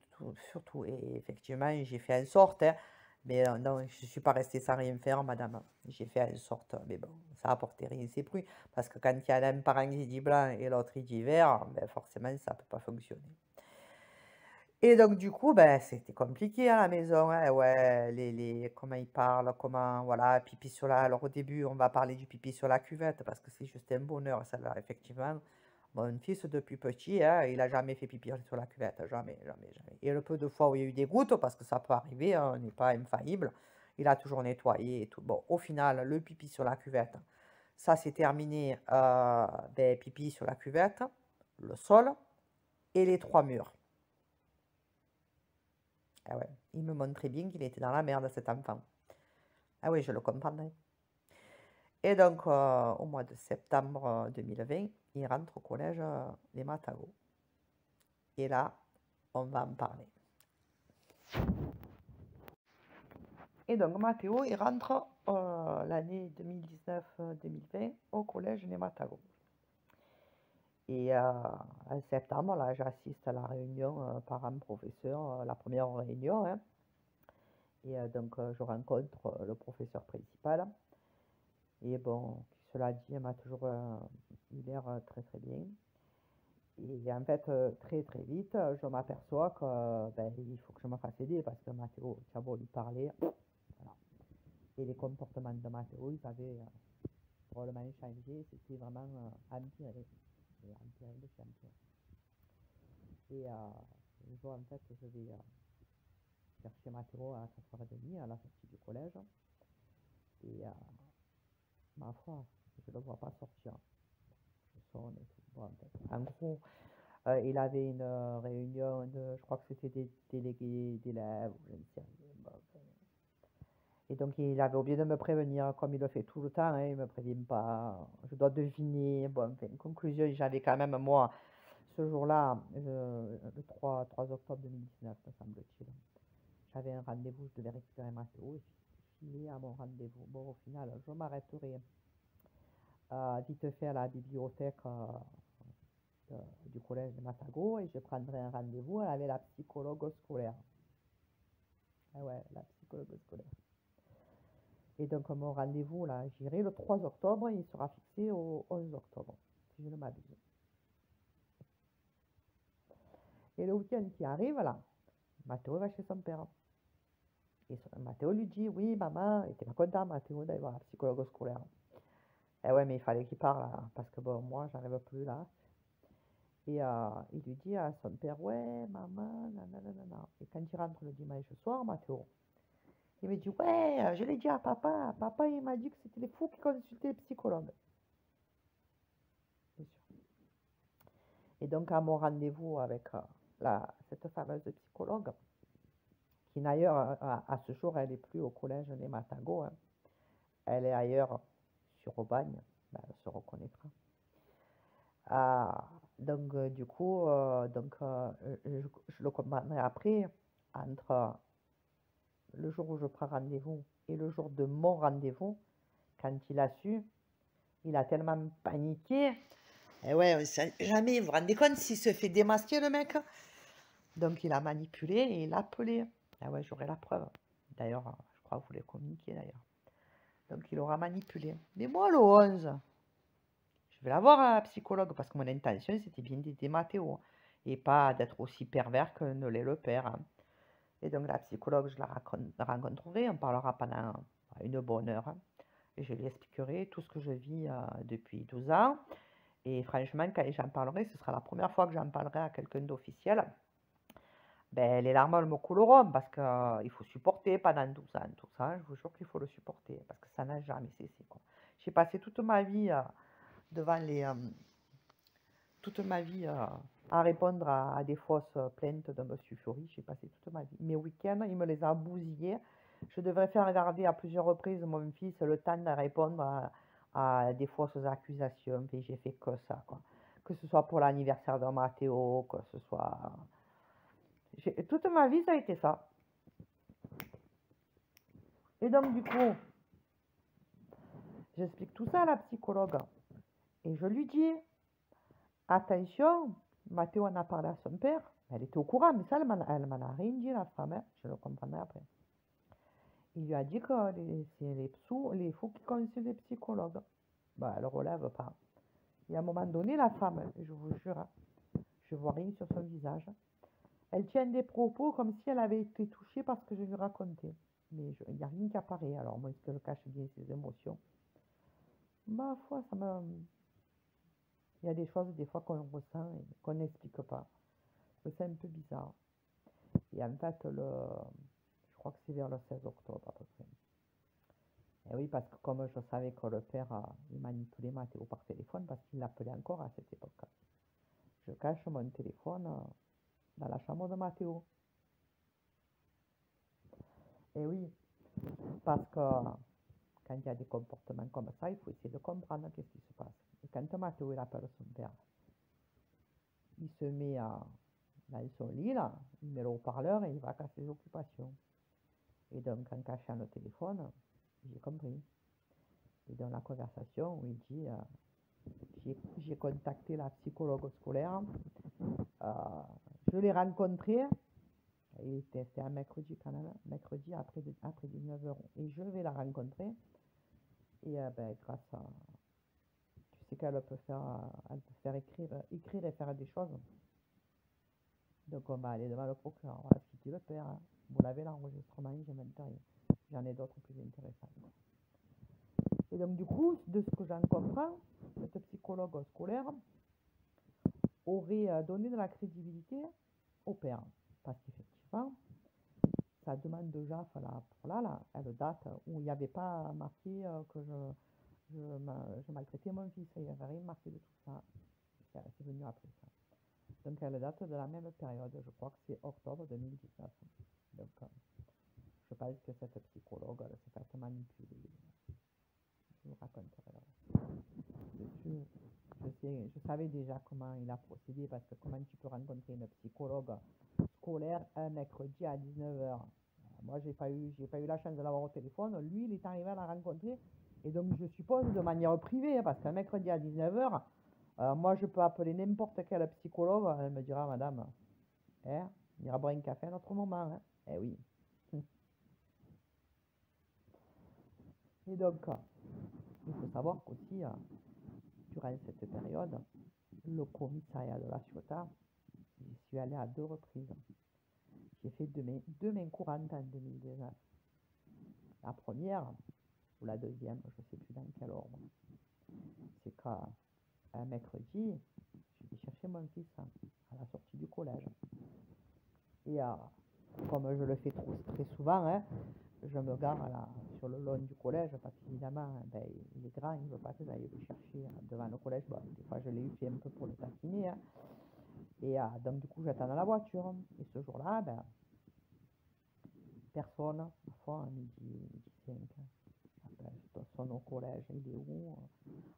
surtout. Et effectivement, j'ai fait en sorte, hein, mais non, je ne suis pas restée sans rien faire, madame. J'ai fait en sorte, mais bon, ça a apporté rien, c'est plus. Parce que quand il y a un parent qui dit blanc et l'autre il dit vert, ben forcément, ça ne peut pas fonctionner. Et donc, du coup, ben, c'était compliqué à la maison, hein, ouais, comment ils parlent, comment, voilà, pipi sur la... Alors, au début, on va parler du pipi sur la cuvette, parce que c'est juste un bonheur, ça, là, effectivement. Mon fils, depuis petit, hein, il n'a jamais fait pipi sur la cuvette, jamais, jamais, jamais. Et le peu de fois où il y a eu des gouttes, parce que ça peut arriver, hein, on n'est pas infaillible, il a toujours nettoyé et tout. Bon, au final, le pipi sur la cuvette, ça s'est terminé, ben, pipi sur la cuvette, le sol et les 3 murs. Ah ouais, il me montrait bien qu'il était dans la merde, cet enfant. Ah oui, je le comprendrais. Et donc, au mois de septembre 2020, il rentre au collège Les Matagos. Et là, on va en parler. Et donc, Mathéo, il rentre l'année 2019-2020 au collège Les Matagos. Et en septembre, là, j'assiste à la réunion parents-professeurs, la première réunion, hein. Et donc, je rencontre le professeur principal. Et bon, cela dit, elle m'a toujours eu l'air très très bien. Et en fait, très très vite, je m'aperçois que ben, il faut que je me fasse aider parce que Mathéo, tu as beau lui parler, voilà. Et les comportements de Mathéo, ils avaient drôlement changé, c'était vraiment empiré. Et empiré de chez empiré. Et un jour, en fait, je vais chercher Mathéo à 4h30 à la sortie du collège. Et ma foi, je ne le vois pas sortir. Je sonne et tout. Bon, en gros, il avait une réunion de, je crois que c'était des délégués d'élèves, je ne sais rien. Bon, et donc, il avait oublié de me prévenir, comme il le fait tout le temps, hein, il ne me prévient pas, je dois deviner. Bon, enfin, conclusion, j'avais quand même, moi, ce jour-là, le 3 octobre 2019, me semble-t-il, j'avais un rendez-vous, je devais récupérer Mathéo, et je suis à mon rendez-vous. Bon, au final, je m'arrêterai vite fait à la bibliothèque du collège de Matago et je prendrai un rendez-vous avec la psychologue scolaire. Ah ouais, la psychologue scolaire. Et donc mon rendez-vous, là, j'irai le 3 octobre et il sera fixé au 11 octobre, si je ne m'abuse. Et le week-end qui arrive, là, Mathéo va chez son père. Et Mathéo lui dit, oui, maman, il était pas content, Mathéo, d'aller voir la psychologue scolaire. Eh ouais, mais il fallait qu'il parle, là, parce que bon, moi, j'arrive plus là. Et il lui dit à son père, ouais, maman, nanana. Et quand il rentre le dimanche soir, Mathéo, il me dit, ouais, je l'ai dit à papa. Papa, il m'a dit que c'était les fous qui consultaient les psychologues. Bien sûr. Et donc, à mon rendez-vous avec cette fameuse psychologue, qui d'ailleurs, à ce jour, elle n'est plus au collège Les Matagos, hein. Elle est ailleurs, sur Aubagne, ben, elle se reconnaîtra. Donc, du coup, je le comprendrai après, entre le jour où je prends rendez-vous et le jour de mon rendez-vous, quand il a su, il a tellement paniqué. Et ouais, on sait jamais, vous vous rendez compte s'il se fait démasquer, le mec? Donc, il a manipulé et il a appelé. Ah ouais, j'aurai la preuve. D'ailleurs, je crois que vous les communiquez d'ailleurs. Donc, il aura manipulé. Mais moi, le 11, je vais la voir, la psychologue, parce que mon intention, c'était bien d'aider Mathéo, et pas d'être aussi pervers que ne l'est le père, hein. Et donc, la psychologue, je la rencontrerai, on parlera pendant une bonne heure, hein, et je lui expliquerai tout ce que je vis depuis 12 ans, Et franchement, quand j'en parlerai, ce sera la première fois que j'en parlerai à quelqu'un d'officiel. Ben, les larmes elles me couleront parce qu'il faut supporter pendant 12 ans, tout ça. Je vous jure qu'il faut le supporter parce que ça n'a jamais cessé, quoi. J'ai passé toute ma vie devant toute ma vie à répondre à des fausses plaintes de Monsieur Fiori. J'ai passé toute ma vie. Mes week-ends, il me les a bousillés. Je devrais faire regarder à plusieurs reprises mon fils le temps de répondre à des fausses accusations. Et j'ai fait que ça, quoi. Que ce soit pour l'anniversaire de Mathéo, que ce soit... Toute ma vie, ça a été ça. Et donc, du coup, j'explique tout ça à la psychologue. Et je lui dis, attention, Mathéo en a parlé à son père. Elle était au courant, mais ça, elle m'en a rien dit, la femme. Hein. Je le comprendrai après. Il lui a dit que c'est les fous qui consultent les psychologues. Bah, elle ne relève pas. Et à un moment donné, la femme, je vous jure, hein, je vois rien sur son visage. Elle tient des propos comme si elle avait été touchée par ce que je lui racontais. Mais il n'y a rien qui apparaît. Alors, moi, est-ce qu'elle cache bien ses émotions? Ma foi, ça me... Il y a des choses, des fois, qu'on ressent et qu'on n'explique pas. C'est un peu bizarre. Et en fait, je crois que c'est vers le 16 octobre, à peu près. Et oui, parce que comme je savais que le père il manipulait Mathéo par téléphone, parce qu'il l'appelait encore à cette époque, je cache mon téléphone dans la chambre de Mathéo. Et oui, parce que quand il y a des comportements comme ça, il faut essayer de comprendre qu'est-ce qui se passe. Et quand Mathéo il appelle son père, il se met dans son lit, là, il met le haut-parleur et il va à ses occupations. Et donc, en cachant le téléphone, j'ai compris. Et dans la conversation, où il dit j'ai contacté la psychologue scolaire, je l'ai rencontrée, et c'était un mercredi quand même, mercredi après 19h, et je vais la rencontrer. Et ben, grâce à. Tu sais qu'elle peut faire écrire et faire des choses. Donc on va aller devant le procureur. Voilà ce qu'il le père. Hein. Vous l'avez l'enregistrement, j'ai même rien. J'en ai d'autres plus intéressants. Et donc du coup, de ce que j'en comprends, cette psychologue scolaire aurait donné de la crédibilité au père. Parce qu'effectivement, sa demande de JAF, là, elle date où il n'y avait pas marqué que je maltraitais mon fils. Il n'y avait rien marqué de tout ça. C'est venu après ça. Donc elle date de la même période. Je crois que c'est octobre 2019. Donc je pense que cette psychologue, elle s'est fait manipuler. Je vous raconterai là. Je savais déjà comment il a procédé parce que comment tu peux rencontrer une psychologue scolaire un mercredi à 19h. Moi, j'ai pas eu la chance de l'avoir au téléphone. Lui, il est arrivé à la rencontrer. Et donc, je suppose de manière privée, hein, parce qu'un mercredi à 19h, moi, je peux appeler n'importe quel psychologue. Elle me dira, madame, hein, on ira boire un café à un autre moment. Hein. Eh oui. Et donc, il faut savoir qu'aussi, durant cette période, le commissariat de la Ciotat, j'y suis allé à 2 reprises. J'ai fait deux mains courantes en 2019. La première, ou la deuxième, je ne sais plus dans quel ordre, c'est qu'un mercredi, je vais chercher mon fils à la sortie du collège. Et comme je le fais très souvent, hein, je me gare sur le long du collège parce qu'évidemment, ben, il est grand, il ne veut pas que j'aille le chercher devant le collège. Bon, des fois, je l'ai eu fait un peu pour le taquiner. Hein. Et donc, du coup, j'attends dans la voiture. Et ce jour-là, ben, personne, ma foi, à midi 5. Ben, je sonne au collège, il est où?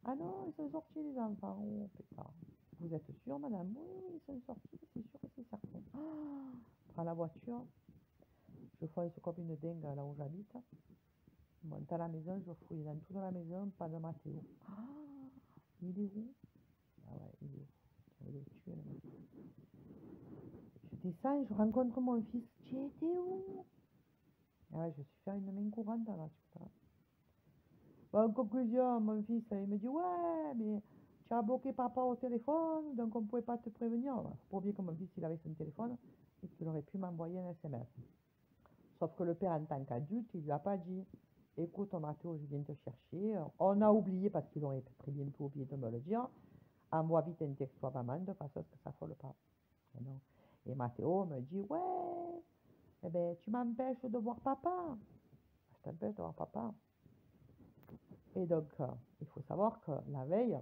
Ah non, ils sont sortis les enfants. Oh, pétard. Vous êtes sûr, madame? Oui, ils sont sortis, c'est sûr et c'est certain. Ah, je prends la voiture. Je fonce comme une dingue là où j'habite. Je monte à la maison, je fouille dans toute la maison, pas de Mathéo. Ah, il est où? Ah ouais, il est où? Il est tué, le mec. Je descends, je rencontre mon fils. Tu étais où? Ah ouais, je suis fait une main courante là, tu vois. Bon, en conclusion, mon fils, il me dit, ouais, mais tu as bloqué papa au téléphone, donc on ne pouvait pas te prévenir. Pour oublier que mon fils, il avait son téléphone et qu'il aurait pu m'envoyer un SMS. Sauf que le père, en tant qu'adulte, il lui a pas dit, écoute, Mathéo, je viens te chercher. On a oublié, parce qu'il aurait très bien pu oublier de me le dire. envoie vite un texto à maman de façon à ce que ça ne folle pas. Et, non. Et Mathéo me dit, ouais, eh ben, tu m'empêches de voir papa. Je t'empêche de voir papa. Et donc, il faut savoir que la veille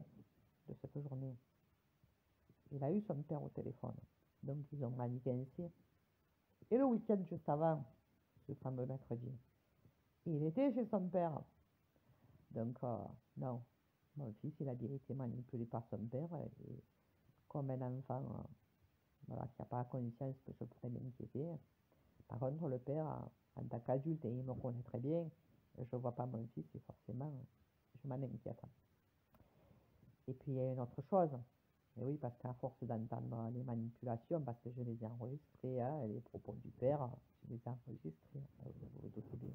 de cette journée, il a eu son père au téléphone. Donc, ils ont manigancé. Et le week-end juste avant, ce fameux mercredi, il était chez son père. Donc, non, mon fils, il a bien été manipulé par son père. Et comme un enfant voilà, qui n'a pas conscience que je pourrais m'inquiéter. Par contre, le père, en tant qu'adulte, et il me connaît très bien, je ne vois pas mon fils et forcément, je m'en inquiète. Et puis, il y a une autre chose. Et oui, parce qu'à force d'entendre les manipulations, parce que je les ai enregistrées, hein, les propos du père, je les ai enregistrés, vous vous doutez bien.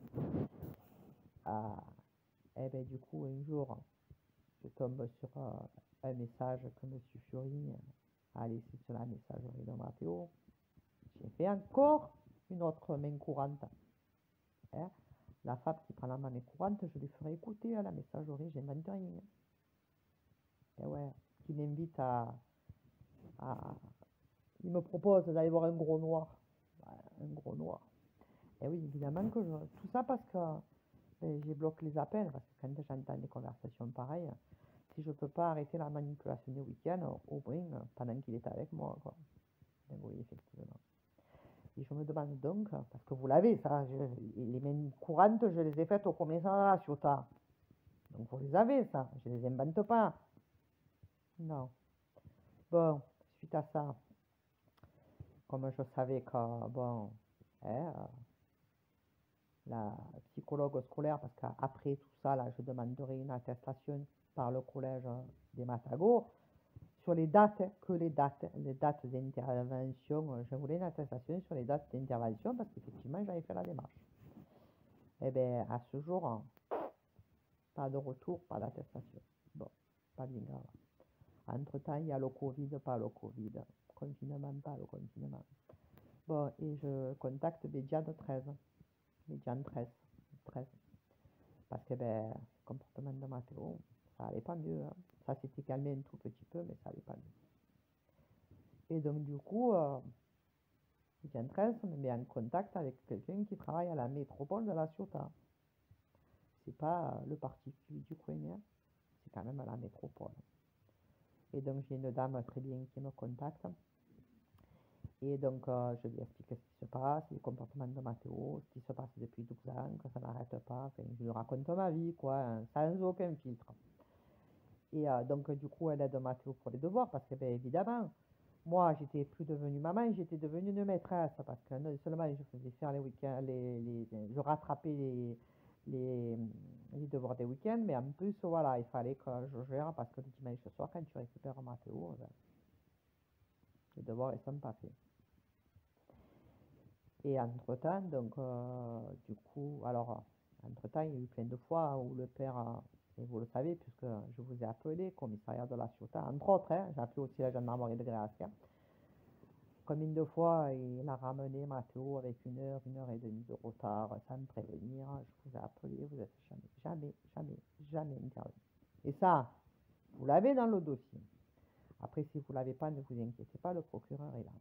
Et bien, du coup, un jour, je tombe sur un message que M. Fury a laissé sur la messagerie de Mathéo. J'ai fait encore une autre main courante. Hein. La femme qui prend la main courante, je lui ferai écouter à la messagerie, j'invente rien. Et ouais, qui m'invite il me propose d'aller voir un gros noir. Un gros noir. Et oui, évidemment que tout ça parce que j'ai bloqué les appels, parce que quand j'entends des conversations pareilles, si je ne peux pas arrêter la manipulation des week-ends, au moins pendant qu'il est avec moi, quoi. Donc oui, effectivement. Et je me demande donc, parce que vous l'avez, ça, les mains courantes, je les ai faites au commissariat à la Ciotat. Donc vous les avez, ça, je les invente pas. Non. Bon, suite à ça, comme je savais que, bon, hein, la psychologue scolaire, parce qu'après tout ça, là, je demanderai une attestation par le collège des Matagots sur les dates, que les dates d'intervention. Je voulais une attestation sur les dates d'intervention parce qu'effectivement, j'avais fait la démarche. Eh bien, à ce jour, pas de retour, pas d'attestation. Bon, pas bien grave. Entre-temps, il y a le Covid, pas le Covid. Confinement, pas le confinement. Bon, et je contacte Bédiane 13. Bédiane 13. Parce que, ben, le comportement de Mathéo, ça allait pas mieux. Hein. Ça s'était calmé un tout petit peu, mais ça allait pas mieux. Et donc, du coup, Bédiane 13 me met en contact avec quelqu'un qui travaille à la métropole de la Ciotat. C'est pas le particulier du coin, hein. C'est quand même à la métropole. Et donc, j'ai une dame très bien qui me contacte. Et donc, je lui explique ce qui se passe, le comportement de Mathéo, ce qui se passe depuis 12 ans, que ça n'arrête pas. Enfin, je lui raconte ma vie, quoi, hein, sans aucun filtre. Et donc, du coup, elle aide Mathéo pour les devoirs, parce que, bien évidemment, moi, j'étais plus devenue maman, j'étais devenue une maîtresse, parce que non seulement je faisais faire les week-ends, je rattrapais les devoirs des week-ends, mais en plus, voilà, il fallait que je gère, parce que le dimanche soir, quand tu récupères Mathéo, ben, les devoirs, ils ne sont pas faits. Et entre-temps, donc, du coup, alors, entre-temps, il y a eu plein de fois où le père, et vous le savez, puisque je vous ai appelé, commissariat de la Ciotat, entre autres, hein, j'ai appelé aussi la gendarmerie de Gréacia. Combien de fois il a ramené Mathéo avec une heure et demie de retard, sans me prévenir, je vous ai appelé, vous êtes jamais intervenu. Et ça, vous l'avez dans le dossier. Après, si vous ne l'avez pas, ne vous inquiétez pas, le procureur est là.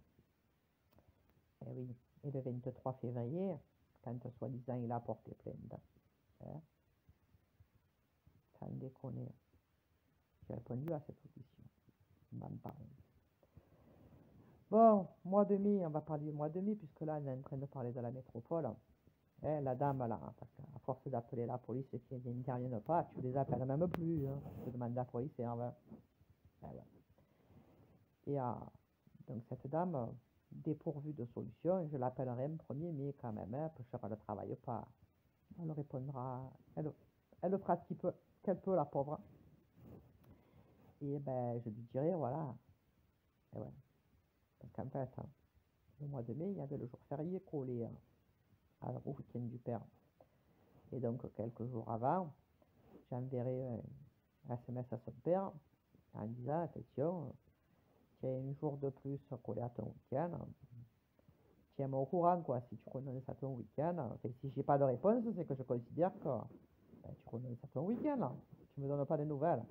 Eh oui. Et le 23 février, quand soi-disant il a porté plainte, hein, sans déconner, j'ai répondu à cette audition. On m'en parle. Bon, mois de mai, on va parler du mois de mai, puisque là, on est en train de parler de la métropole. Hein, la dame, là, parce qu'à force d'appeler la police et qu'ils n'interviennent pas, tu les appelles même plus. Hein, tu demandes à la police et on va. Et donc, cette dame, dépourvue de solution, je l'appellerai le 1er mai quand même, hein, parce qu'elle ne travaille pas. Elle répondra, elle fera ce qu'elle peut, la pauvre. Et ben, je lui dirai, voilà. Et ouais. Parce qu'en fait, le mois de mai, il y avait le jour férié collé au week-end du père. Et donc, quelques jours avant, j'enverrai un SMS à son père en disant, attention, tu as un jour de plus collé à ton week-end. Tiens-moi au courant, quoi, si tu renonces à ton week-end. Enfin, si j'ai pas de réponse, c'est que je considère que ben, tu renonces à ton week-end. Tu me donnes pas de nouvelles.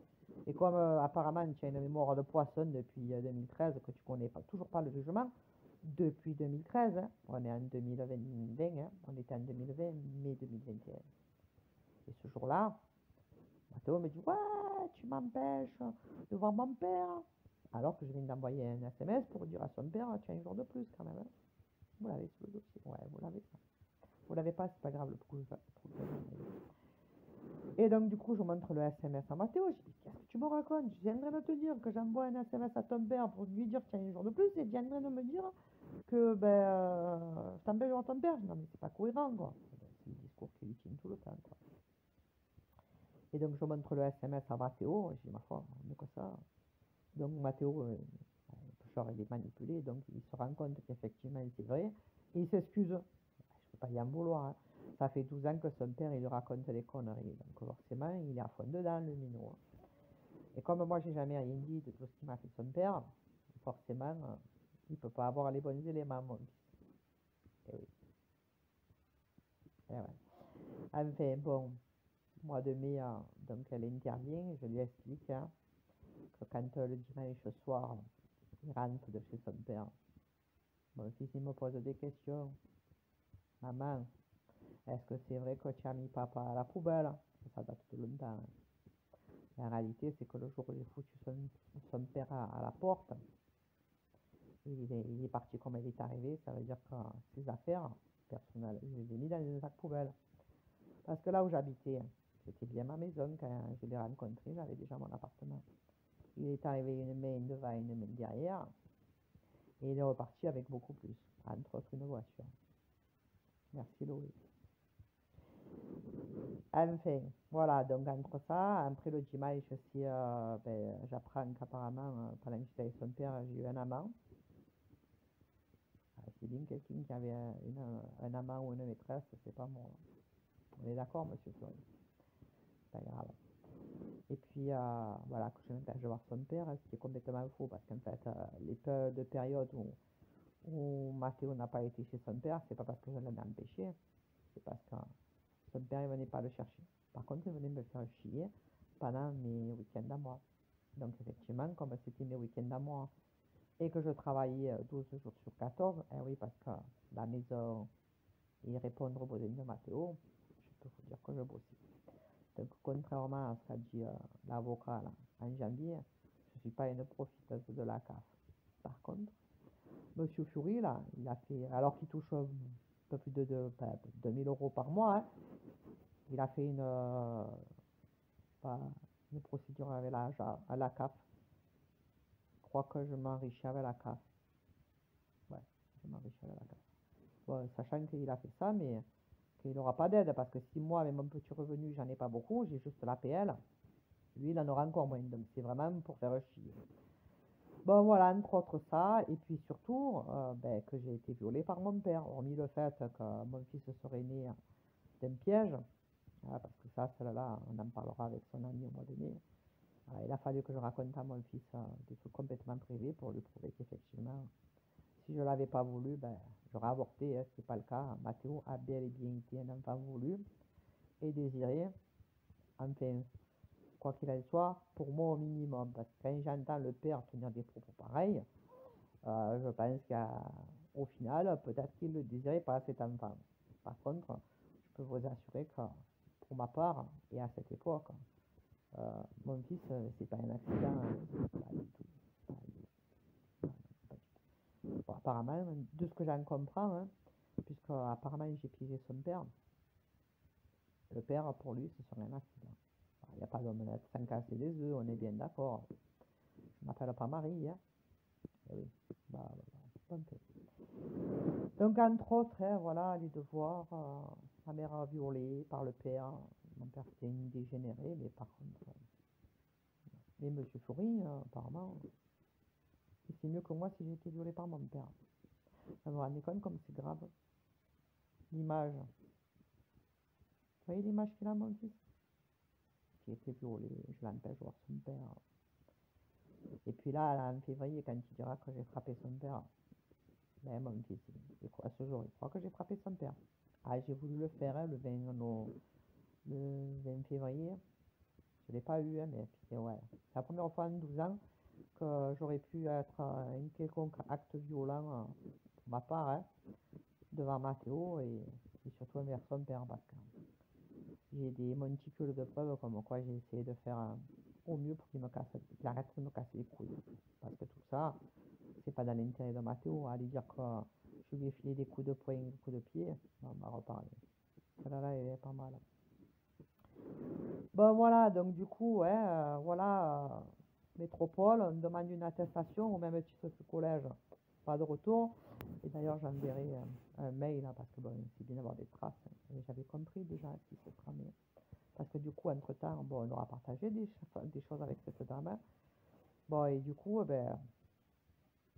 Et comme apparemment tu as une mémoire de poisson depuis 2013, que tu connais pas, toujours pas le jugement, depuis 2013, hein, on est en 2020, hein, on était en 2020, mai 2021. Et ce jour-là, Mathéo me dit, ouais, tu m'empêches de voir mon père. Alors que je viens d'envoyer un SMS pour dire à son père, tu as un jour de plus quand même. Hein. Vous l'avez sur le dossier. Ouais, vous l'avez ça. Vous l'avez pas, c'est pas grave, le problème. Et donc, du coup, je montre le SMS à Mathéo. Je dis, qu'est-ce que tu me racontes? Je viendrais de te dire que j'envoie un SMS à ton père pour lui dire qu'il y a un jour de plus et tu viendrais de me dire que je t'empêche de voir ton père. Je dis, non, mais c'est pas cohérent, quoi. C'est le discours qui lui tient tout le temps, quoi. Et donc, je montre le SMS à Mathéo. Je dis, ma foi, mieux que ça. Donc, Mathéo, genre, il est manipulé, donc il se rend compte qu'effectivement, c'est vrai. Et il s'excuse. Je ne peux pas y en vouloir. Hein. Ça fait 12 ans que son père, il lui raconte des conneries. Donc, forcément, il est à fond dedans, le minot. Et comme moi, j'ai jamais rien dit de tout ce qu'il m'a fait son père, forcément, il ne peut pas avoir les bons éléments, mon fils. Et oui. Et ouais. Enfin, bon, mois de mai, donc elle intervient, je lui explique hein, que quand le dimanche soir, il rentre de chez son père, mon fils, il me pose des questions. Maman, est-ce que c'est vrai que tu as mis papa à la poubelle? Ça date de longtemps. Hein. La réalité, c'est que le jour où j'ai foutu son père à la porte, il est parti comme il est arrivé. Ça veut dire que ses affaires personnelles, je les ai mis dans un sac poubelle. Parce que là où j'habitais, c'était bien ma maison quand je l'ai rencontré, j'avais déjà mon appartement. Il est arrivé une main devant, une main derrière, et il est reparti avec beaucoup plus, entre autres une voiture. Merci Louis. Enfin, voilà, donc entre ça, après le dimanche aussi, j'apprends qu'apparemment, pendant que j'étais avec son père, j'ai eu un amant. C'est bien quelqu'un qui avait un amant ou une maîtresse, c'est pas moi. On est d'accord, monsieur Fleury? C'est pas grave. Et puis, voilà, que je m'empêche de voir son père, ce qui est complètement faux, parce qu'en fait, les peu de périodes où Mathéo n'a pas été chez son père, c'est pas parce que je l'ai empêché, c'est parce que son père ne venait pas le chercher. Par contre, il venait me faire chier pendant mes week-ends à moi. Donc, effectivement, comme c'était mes week-ends à moi et que je travaillais 12 jours sur 14, eh oui, parce que la maison et répondre aux besoins de Mathéo, je peux vous dire que je bossais. Donc, contrairement à ce qu'a dit l'avocat en janvier, je ne suis pas une profiteuse de la CAF. Par contre, Monsieur Fury, là, il a fait, alors qu'il touche un peu plus de 2000 euros par mois, hein, il a fait une procédure avec la CAF. Je crois que je m'enrichis avec la CAF. Ouais, je m'enrichis avec la CAF. Bon, sachant qu'il a fait ça, mais qu'il n'aura pas d'aide, parce que si moi, avec mon petit revenu, j'en ai pas beaucoup, j'ai juste l'APL, lui, il en aura encore moins. Donc, c'est vraiment pour faire chier. Bon, voilà, entre autres ça, et puis surtout, que j'ai été violée par mon père, hormis le fait que mon fils serait né d'un piège, parce que ça, celle-là, on en parlera avec son ami au mois de mai. Il a fallu que je raconte à mon fils des trucs complètement privés pour lui prouver qu'effectivement, si je ne l'avais pas voulu, j'aurais avorté, hein, ce n'est pas le cas. Mathéo a bel et bien été un enfant voulu et désiré. Enfin, quoi qu'il en soit, pour moi au minimum, parce que quand j'entends le père tenir des propos pareils, je pense qu'au final, peut-être qu'il ne le désirait pas cet enfant. Par contre, je peux vous assurer que pour ma part, et à cette époque, mon fils, c'est pas un accident, pas du tout. Pas du tout. Pas du tout. Bon, apparemment, de ce que j'en comprends, hein, puisque apparemment j'ai piégé son père, le père, pour lui, ce serait un accident. Il n'y a pas d'omelette sans casser les œufs, on est bien d'accord. Je m'appelle pas Marie, hein. Eh oui, bon fait. Donc, entre autres, hein, voilà, les devoirs, sa mère violée par le père. Mon père, c'était une dégénérée, mais par contre, mais monsieur Foury, apparemment, c'est mieux que moi si j'ai été violée par mon père. Ça me rend compte comme c'est grave. L'image. Vous voyez l'image qu'il a, mon fils? Qui a été violé, je l'empêche de voir son père. Et puis là, en février, quand il dira que j'ai frappé son père, ben mon fils, à ce jour, il croit que j'ai frappé son père. Ah, j'ai voulu le faire hein, le 20 février. l'ai pas eu, hein, mais c'est ouais, c'est la première fois en 12 ans que j'aurais pu être un quelconque acte violent pour ma part, hein, devant Mathéo et surtout envers son père, parce que j'ai des monticules de preuves comme quoi j'ai essayé de faire au mieux pour qu'il arrête de me casser les couilles. Parce que tout ça, c'est pas dans l'intérêt de Mathéo. Aller dire que je lui ai filé des coups de poing, des coups de pied, on va reparler. Celle-là, elle est pas mal. Bon, voilà, donc du coup, ouais, voilà, métropole, on me demande une attestation au même titre que le collège. Pas de retour. Et d'ailleurs, j'enverrai un mail, hein, parce que bon, c'est bien d'avoir des traces. Et j'avais compris déjà qui se tramait. Parce que du coup, entre-temps, bon, on aura partagé des choses avec cette dame, hein. Bon, et du coup, ben,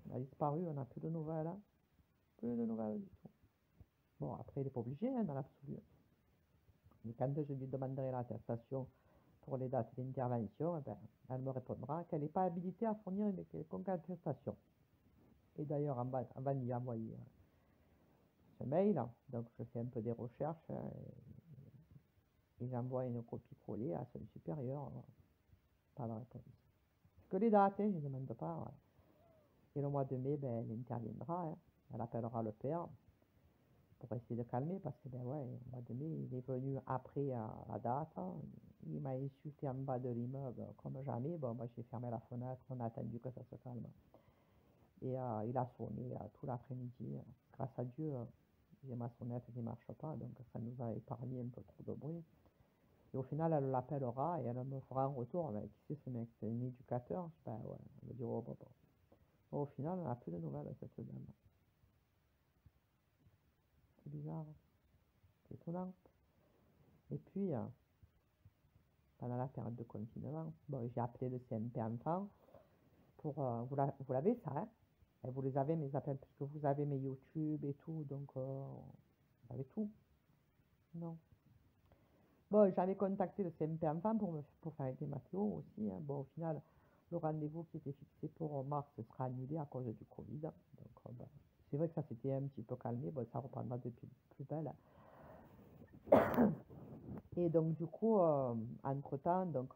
elle a disparu, on n'a plus de nouvelles, hein. Plus de nouvelles du tout. Bon, après, il n'est pas obligé, hein, dans l'absolu. Mais quand je lui demanderai l'attestation pour les dates d'intervention, eh ben, elle me répondra qu'elle n'est pas habilitée à fournir une quelconque attestation. Et d'ailleurs, avant d'y envoyer ce mail, donc je fais un peu des recherches, hein, et j'envoie une copie collée à son supérieur. Pas de réponse. Que les dates, hein, je ne demande pas. Ouais. Et le mois de mai, ben, elle interviendra, hein. Elle appellera le père pour essayer de calmer, parce que ben ouais, le mois de mai, il est venu après la date, hein. Il m'a insulté en bas de l'immeuble comme jamais. Bon, moi j'ai fermé la fenêtre, on a attendu que ça se calme. Et il a sonné tout l'après-midi. Grâce à Dieu, j'ai ma sonnette qui ne marche pas, donc ça nous a épargné un peu trop de bruit. Et au final, elle l'appellera et elle me fera un retour. Mais qui c'est ce mec? C'est un éducateur? Ben ouais, elle me dit, oh, bon. Au final, on n'a plus de nouvelles de cette dame. C'est bizarre, c'est étonnant. Et puis, pendant la période de confinement, bon, j'ai appelé le CMP enfant pour... vous l'avez ça, hein? Et vous les avez, mes appels, puisque vous avez mes YouTube et tout, donc vous avez tout? Non. Bon, j'avais contacté le CMP enfant pour faire aider Mathéo aussi, hein. Bon, au final, le rendez-vous qui était fixé pour mars sera annulé à cause du Covid. Donc, ben, c'est vrai que ça s'était un petit peu calmé. Bon, ça reprendra depuis plus belle. Et donc, du coup, entre-temps, donc,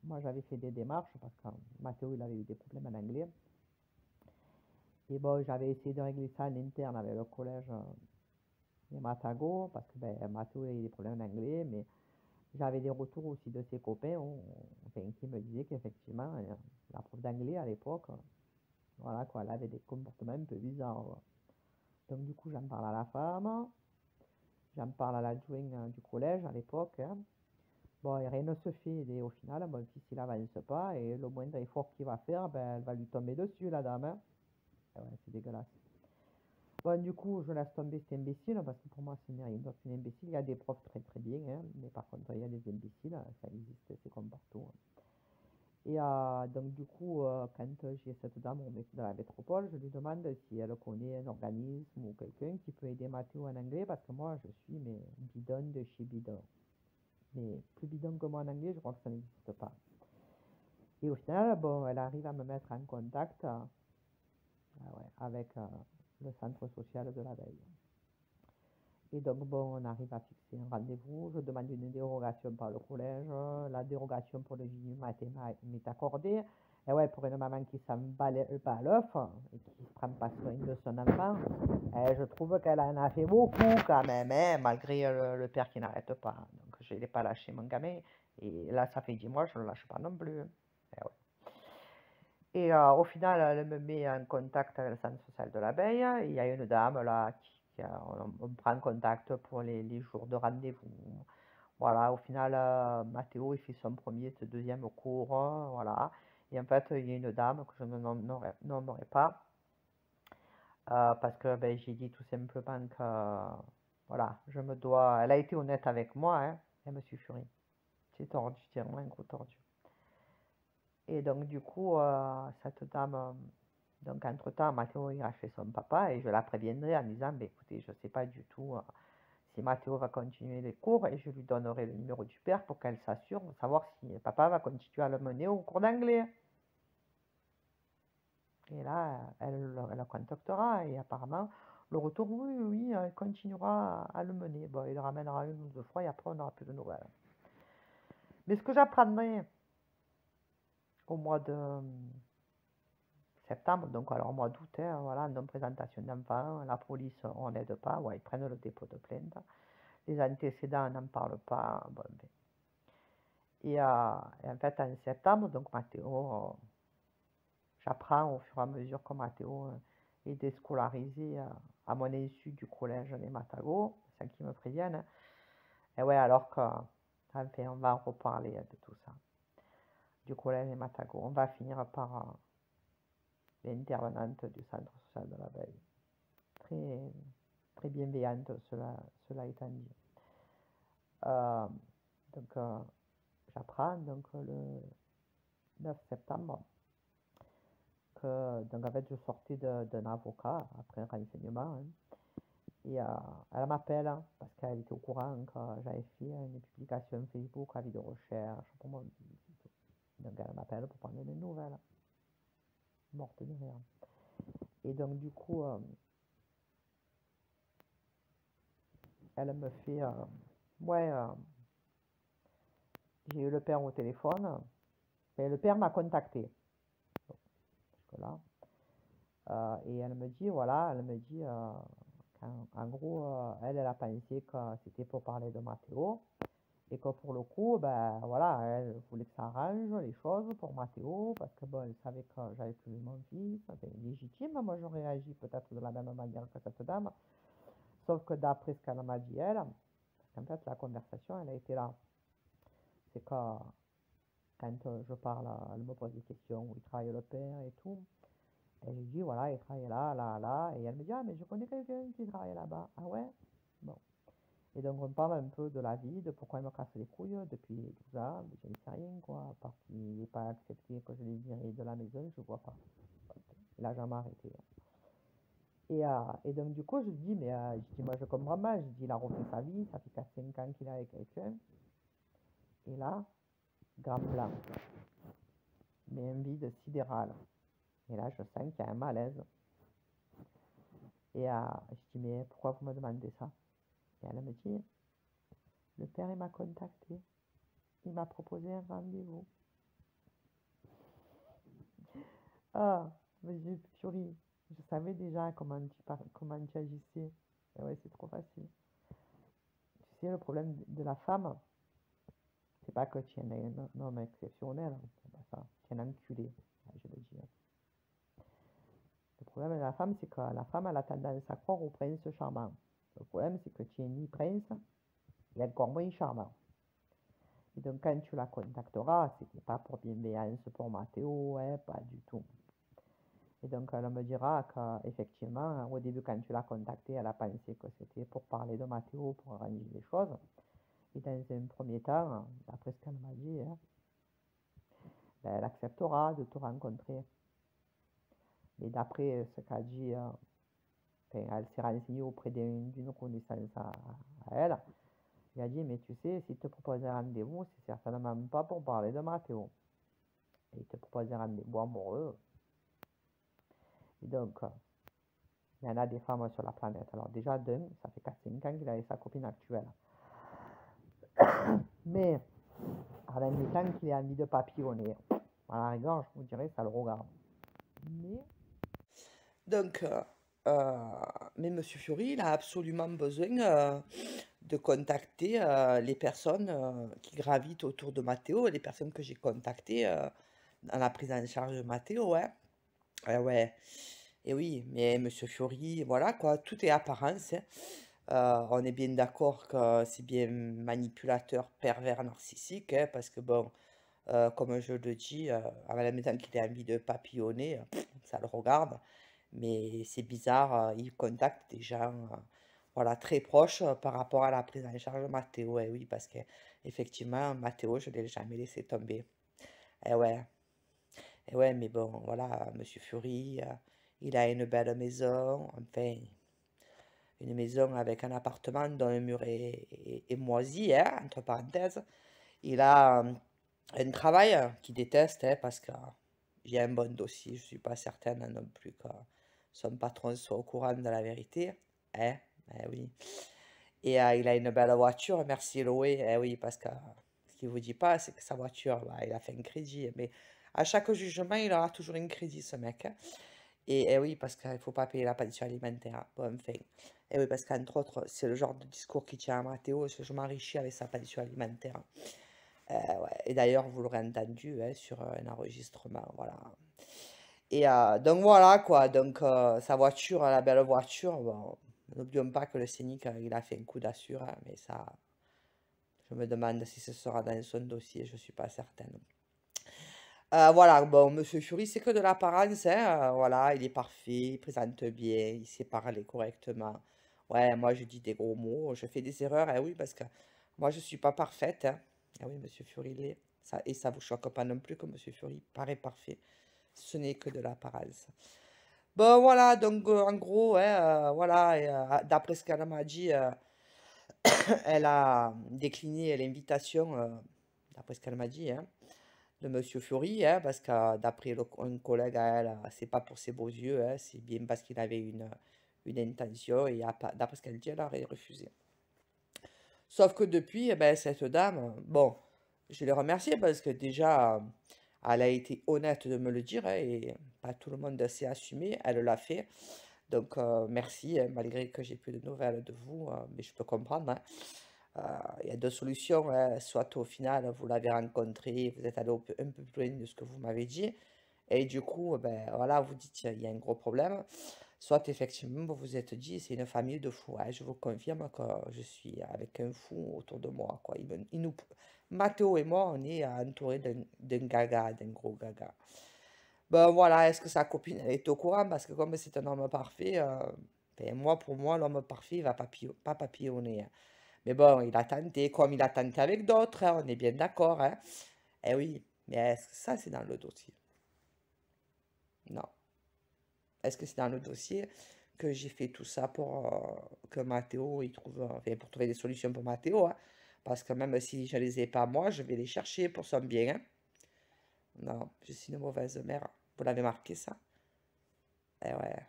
moi, j'avais fait des démarches parce que Mathéo, il avait eu des problèmes en anglais. Et bon, j'avais essayé de régler ça en interne avec le collège de Matago parce que ben, Mathéo, il a eu des problèmes en anglais, mais j'avais des retours aussi de ses copains qui me disaient qu'effectivement, la prof d'anglais à l'époque, voilà quoi, elle avait des comportements un peu bizarres. Donc du coup, j'en parle à la femme, j'en parle à l'adjoint du collège à l'époque, hein. Bon, et rien ne se fait, et au final, mon fils, il avance pas, et le moindre effort qu'il va faire, ben, elle va lui tomber dessus, la dame, hein. Et ouais, c'est dégueulasse. Bon, du coup, je laisse tomber cet imbécile, parce que pour moi, ce n'est rien d'autre qu'un imbécile. Il y a des profs très très bien, hein, mais par contre, il y a des imbéciles, ça existe, c'est comme partout, hein. Et donc, du coup, quand j'ai cette dame dans la métropole, je lui demande si elle connaît un organisme ou quelqu'un qui peut aider Mathéo en anglais, parce que moi, je suis bidon de chez bidon. Mais plus bidon que moi en anglais, je crois que ça n'existe pas. Et au final, bon, elle arrive à me mettre en contact avec le centre social de la veille. Et donc, bon, on arrive à fixer un rendez-vous. Je demande une dérogation par le collège. La dérogation pour le génie matin m'est accordée. Et ouais, pour une maman qui s'en bat l'œuf et qui ne prend pas soin de son enfant, je trouve qu'elle en a fait beaucoup quand même, hein, malgré le père qui n'arrête pas. Donc, je ne l'ai pas lâché, mon gamin. Et là, ça fait 10 mois, je ne le lâche pas non plus. Et, ouais. Et au final, elle me met en contact avec le centre social de l'abeille. Il y a une dame là on prend contact pour les jours de rendez-vous. Voilà, au final, Mathéo, il fait son premier, ce deuxième cours, voilà. Et en fait, il y a une dame que je ne nommerai pas, parce que ben, j'ai dit tout simplement que, voilà, je me dois... Elle a été honnête avec moi, hein, elle me suffirait. C'est tordu, c'est vraiment un gros tordu. Et donc, du coup, cette dame... Donc, entre-temps, Mathéo ira chez son papa et je la préviendrai en disant, ben, écoutez, je ne sais pas du tout si Mathéo va continuer les cours et je lui donnerai le numéro du père pour qu'elle s'assure de savoir si papa va continuer à le mener au cours d'anglais. Et là, elle le contactera et apparemment, le retour, oui, elle continuera à le mener. Bon, il le ramènera une ou deux fois et après, on n'aura plus de nouvelles. Mais ce que j'apprendrai au mois de septembre, donc alors au mois d'août, hein, voilà, non présentation d'enfants, la police, on n'aide pas, ouais, ils prennent le dépôt de plainte. Les antécédents, on n'en parle pas. Bon, ben. Et en fait, en septembre, donc Mathéo, j'apprends au fur et à mesure que Mathéo est déscolarisé à mon insu du collège des Matago, sans qu'ils me préviennent, hein. Et ouais, alors que, enfin, on va en reparler de tout ça, du collège des Matago. On va finir par l'intervenante du centre social de la Veille. Très, très bienveillante, cela étant dit. Donc, j'apprends donc le 9 septembre que, donc en fait, je sortais d'un avocat après un renseignement, hein, et elle m'appelle hein, parce qu'elle était au courant que j'avais fait une publication Facebook, avis de recherche pour mon site. Donc elle m'appelle pour prendre des nouvelles, morte de rire. Et donc du coup, elle me fait, ouais, j'ai eu le père au téléphone, et le père m'a contacté. Là. Et elle me dit, voilà, elle me dit qu'en gros, elle a pensé que c'était pour parler de Mathéo, et que pour le coup, ben voilà, elle voulait que ça arrange les choses pour Mathéo, parce que bon, elle savait que j'avais plus mon fils, c'était légitime, moi j'aurais agi peut-être de la même manière que cette dame, sauf que d'après ce qu'elle m'a dit elle, parce qu'en fait la conversation, elle a été là, c'est que quand je parle, elle me pose des questions où il travaille le père et tout. Et je lui dis, voilà, il travaille là, là, là. Et elle me dit, ah, mais je connais quelqu'un qui travaille là-bas. Ah ouais? Bon. Et donc, on parle un peu de la vie, de pourquoi il me casse les couilles depuis 12 ans. Mais je ne sais rien, quoi. À part qu'il n'est pas accepté que je l'ai viré de la maison, je ne vois pas. Il n'a jamais arrêté. Et donc, du coup, je dis, mais je dis, moi, je comprends pas. Je dis, il a refait sa vie, ça fait 4-5 ans qu'il est avec quelqu'un. Et là, grand blanc. Mais un vide sidéral. Et là, je sens qu'il y a un malaise. Et je dis, mais pourquoi vous me demandez ça? Et elle me dit, le père, il m'a contacté. Il m'a proposé un rendez-vous. Ah, mais j'ai furie. Je savais déjà comment tu agissais. Et ouais, c'est trop facile. Tu sais, le problème de la femme, c'est pas que tu es un homme exceptionnel. Hein. C'est pas ça. Tu es un enculé. Je le dis. Le problème de la femme, c'est que la femme, elle a tendance à croire au prince charmant. Le problème, c'est que tu es ni prince, et encore moins charmant. Et donc, quand tu la contacteras, c'était pas pour bienveillance pour Mathéo, hein, pas du tout. Et donc, elle me dira qu'effectivement, au début, quand tu l'as contactée, elle a pensé que c'était pour parler de Mathéo, pour arranger les choses. Et dans un premier temps, d'après ce qu'elle m'a dit, hein, ben, elle acceptera de te rencontrer. Mais d'après ce qu'a dit, elle s'est renseignée auprès d'une connaissance à elle. Il a dit, mais tu sais, s'il te propose un rendez-vous, c'est certainement pas pour parler de Mathéo. Et il te propose un rendez-vous amoureux. Et donc, il y en a des femmes sur la planète. Alors déjà, ça fait 4-5 ans qu'il a avec sa copine actuelle. Mais, en même temps qu'il ait envie de papillonner, à la rigueur, je vous dirais, ça le regarde. Mais... Donc, mais M. Fiori, il a absolument besoin de contacter les personnes qui gravitent autour de Mathéo, les personnes que j'ai contactées dans la prise en charge de Mathéo, ouais. Ouais. Et oui, mais M. Fiori, voilà quoi, tout est apparence. Hein. On est bien d'accord que c'est bien manipulateur, pervers, narcissique, hein, parce que bon, comme je le dis, en même temps qu'il a envie de papillonner, ça le regarde. Mais c'est bizarre, il contacte des gens voilà, très proches par rapport à la prise en charge de Mathéo. Et oui, parce qu'effectivement, Mathéo, je ne l'ai jamais laissé tomber. Et ouais, mais bon, voilà, Monsieur Fury, il a une belle maison, enfin, une maison avec un appartement dont le mur est moisi, hein, entre parenthèses. Il a un travail qu'il déteste, hein, parce que j'ai un bon dossier, je ne suis pas certaine non plus que son patron soit au courant de la vérité. Hein, oui. Et il a une belle voiture, merci Loé, oui, parce qu'il qu'il ne vous dit pas, c'est que sa voiture, bah, il a fait un crédit. Mais à chaque jugement, il aura toujours un crédit, ce mec, hein. Et oui, parce qu'il ne faut pas payer la pension alimentaire, hein. Bon, enfin. Et oui, parce qu'entre autres, c'est le genre de discours qui tient à Matteo, je m'enrichis avec sa pension alimentaire. Ouais. Et d'ailleurs, vous l'aurez entendu, hein, sur un enregistrement, voilà. Et donc voilà, quoi. Donc sa voiture, la belle voiture, bon, n'oublions pas que le Scénic, il a fait un coup d'assure, hein, mais ça, je me demande si ce sera dans son dossier, je ne suis pas certaine. Voilà, bon, Monsieur Fury, c'est que de l'apparence, hein, voilà, il est parfait, il présente bien, il sait parler correctement. Ouais, moi je dis des gros mots, je fais des erreurs, oui, parce que moi je suis pas parfaite, hein. Ah oui, Monsieur Fury l'est. Ça, et ça vous choque pas non plus que Monsieur Fury paraît parfait. Ce n'est que de l'apparence. Bon, voilà, donc en gros, hein, voilà, et, d'après ce qu'elle m'a dit, elle a décliné l'invitation, d'après ce qu'elle m'a dit, hein, de Monsieur Fury, hein, parce que d'après un collègue à elle, c'est pas pour ses beaux yeux, hein, c'est bien parce qu'il avait une intention, et d'après ce qu'elle dit, elle aurait refusé. Sauf que depuis, eh ben, cette dame, bon, je l'ai remerciée parce que déjà, elle a été honnête de me le dire, hein, et pas tout le monde s'est assumé, elle l'a fait. Donc, merci, hein, malgré que j'ai plus de nouvelles de vous, mais je peux comprendre, hein. Il y a deux solutions, hein. Soit au final, vous l'avez rencontré, vous êtes allé un peu plus loin de ce que vous m'avez dit, et du coup, ben, voilà, vous dites il y a un gros problème. Soit effectivement, vous vous êtes dit, c'est une famille de fous, hein. Je vous confirme que je suis avec un fou autour de moi, quoi. Mathéo et moi, on est entourés d'un gaga, d'un gros gaga. Ben voilà, est-ce que sa copine elle est au courant? Parce que comme c'est un homme parfait, ben moi, pour moi, l'homme parfait, il va pas papillonner, hein. Mais bon, il a tenté, comme il a tenté avec d'autres, hein, on est bien d'accord, hein. Eh oui, mais est-ce que ça, c'est dans le dossier? Non. Est-ce que c'est dans le dossier que j'ai fait tout ça pour que Mathéo, il trouve, enfin, pour trouver des solutions pour Mathéo, hein? Parce que même si je les ai pas moi, je vais les chercher pour son bien, hein. Non, je suis une mauvaise mère. Vous l'avez marqué, ça? Eh ouais.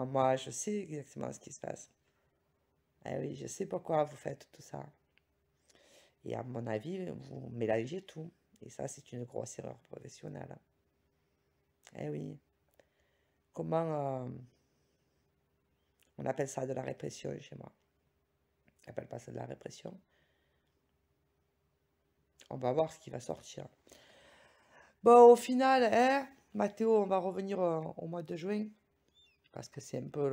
Moi, je sais exactement ce qui se passe. Eh oui, je sais pourquoi vous faites tout ça. Et à mon avis, vous mélangez tout. Et ça, c'est une grosse erreur professionnelle. Eh oui. Comment on appelle ça de la répression chez moi? On appelle pas ça de la répression. On va voir ce qui va sortir. Bon, au final, hein, Mathéo, on va revenir au mois de juin. Parce que c'est un peu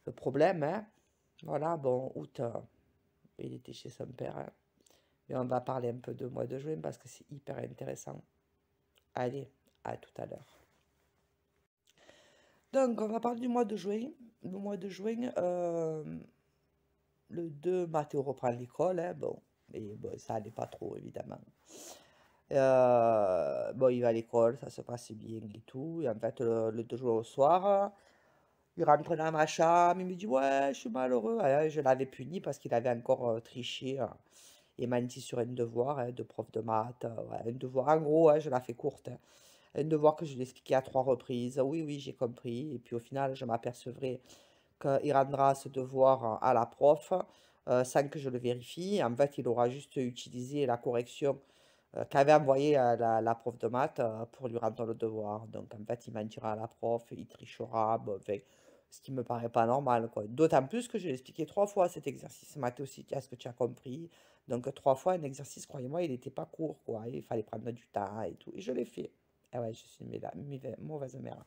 le problème, hein. Voilà, bon, août, il était chez son père, hein. Mais on va parler un peu de mois de juin parce que c'est hyper intéressant. Allez, à tout à l'heure. Donc, on va parler du mois de juin. Le mois de juin, le 2, Mathéo reprend l'école, hein, bon, mais bon, ça n'allait pas trop, évidemment. Bon, il va à l'école, ça se passe bien et tout. Et en fait, le 2 jours au soir, il rentre dans ma chambre, il me dit, ouais, je suis malheureux. Et je l'avais puni parce qu'il avait encore triché, et menti sur un devoir, hein, de prof de maths. Ouais, un devoir, en gros, hein, je la fais courte, hein. Un devoir que je lui ai expliqué à 3 reprises. Oui, oui, j'ai compris. Et puis au final, je m'apercevrai qu'il rendra ce devoir à la prof, sans que je le vérifie. En fait, il aura juste utilisé la correction qu'avait envoyé la prof de maths pour lui rendre le devoir. Donc en fait, il mentira à la prof, il trichera, bon, enfin, ce qui me paraît pas normal, quoi. D'autant plus que je l'ai expliqué 3 fois cet exercice. Maths aussi, est-ce que tu as compris? Donc 3 fois un exercice, croyez-moi, il n'était pas court, quoi. Il fallait prendre du temps et tout. Et je l'ai fait. Ah ouais, je suis une mauvaise mère.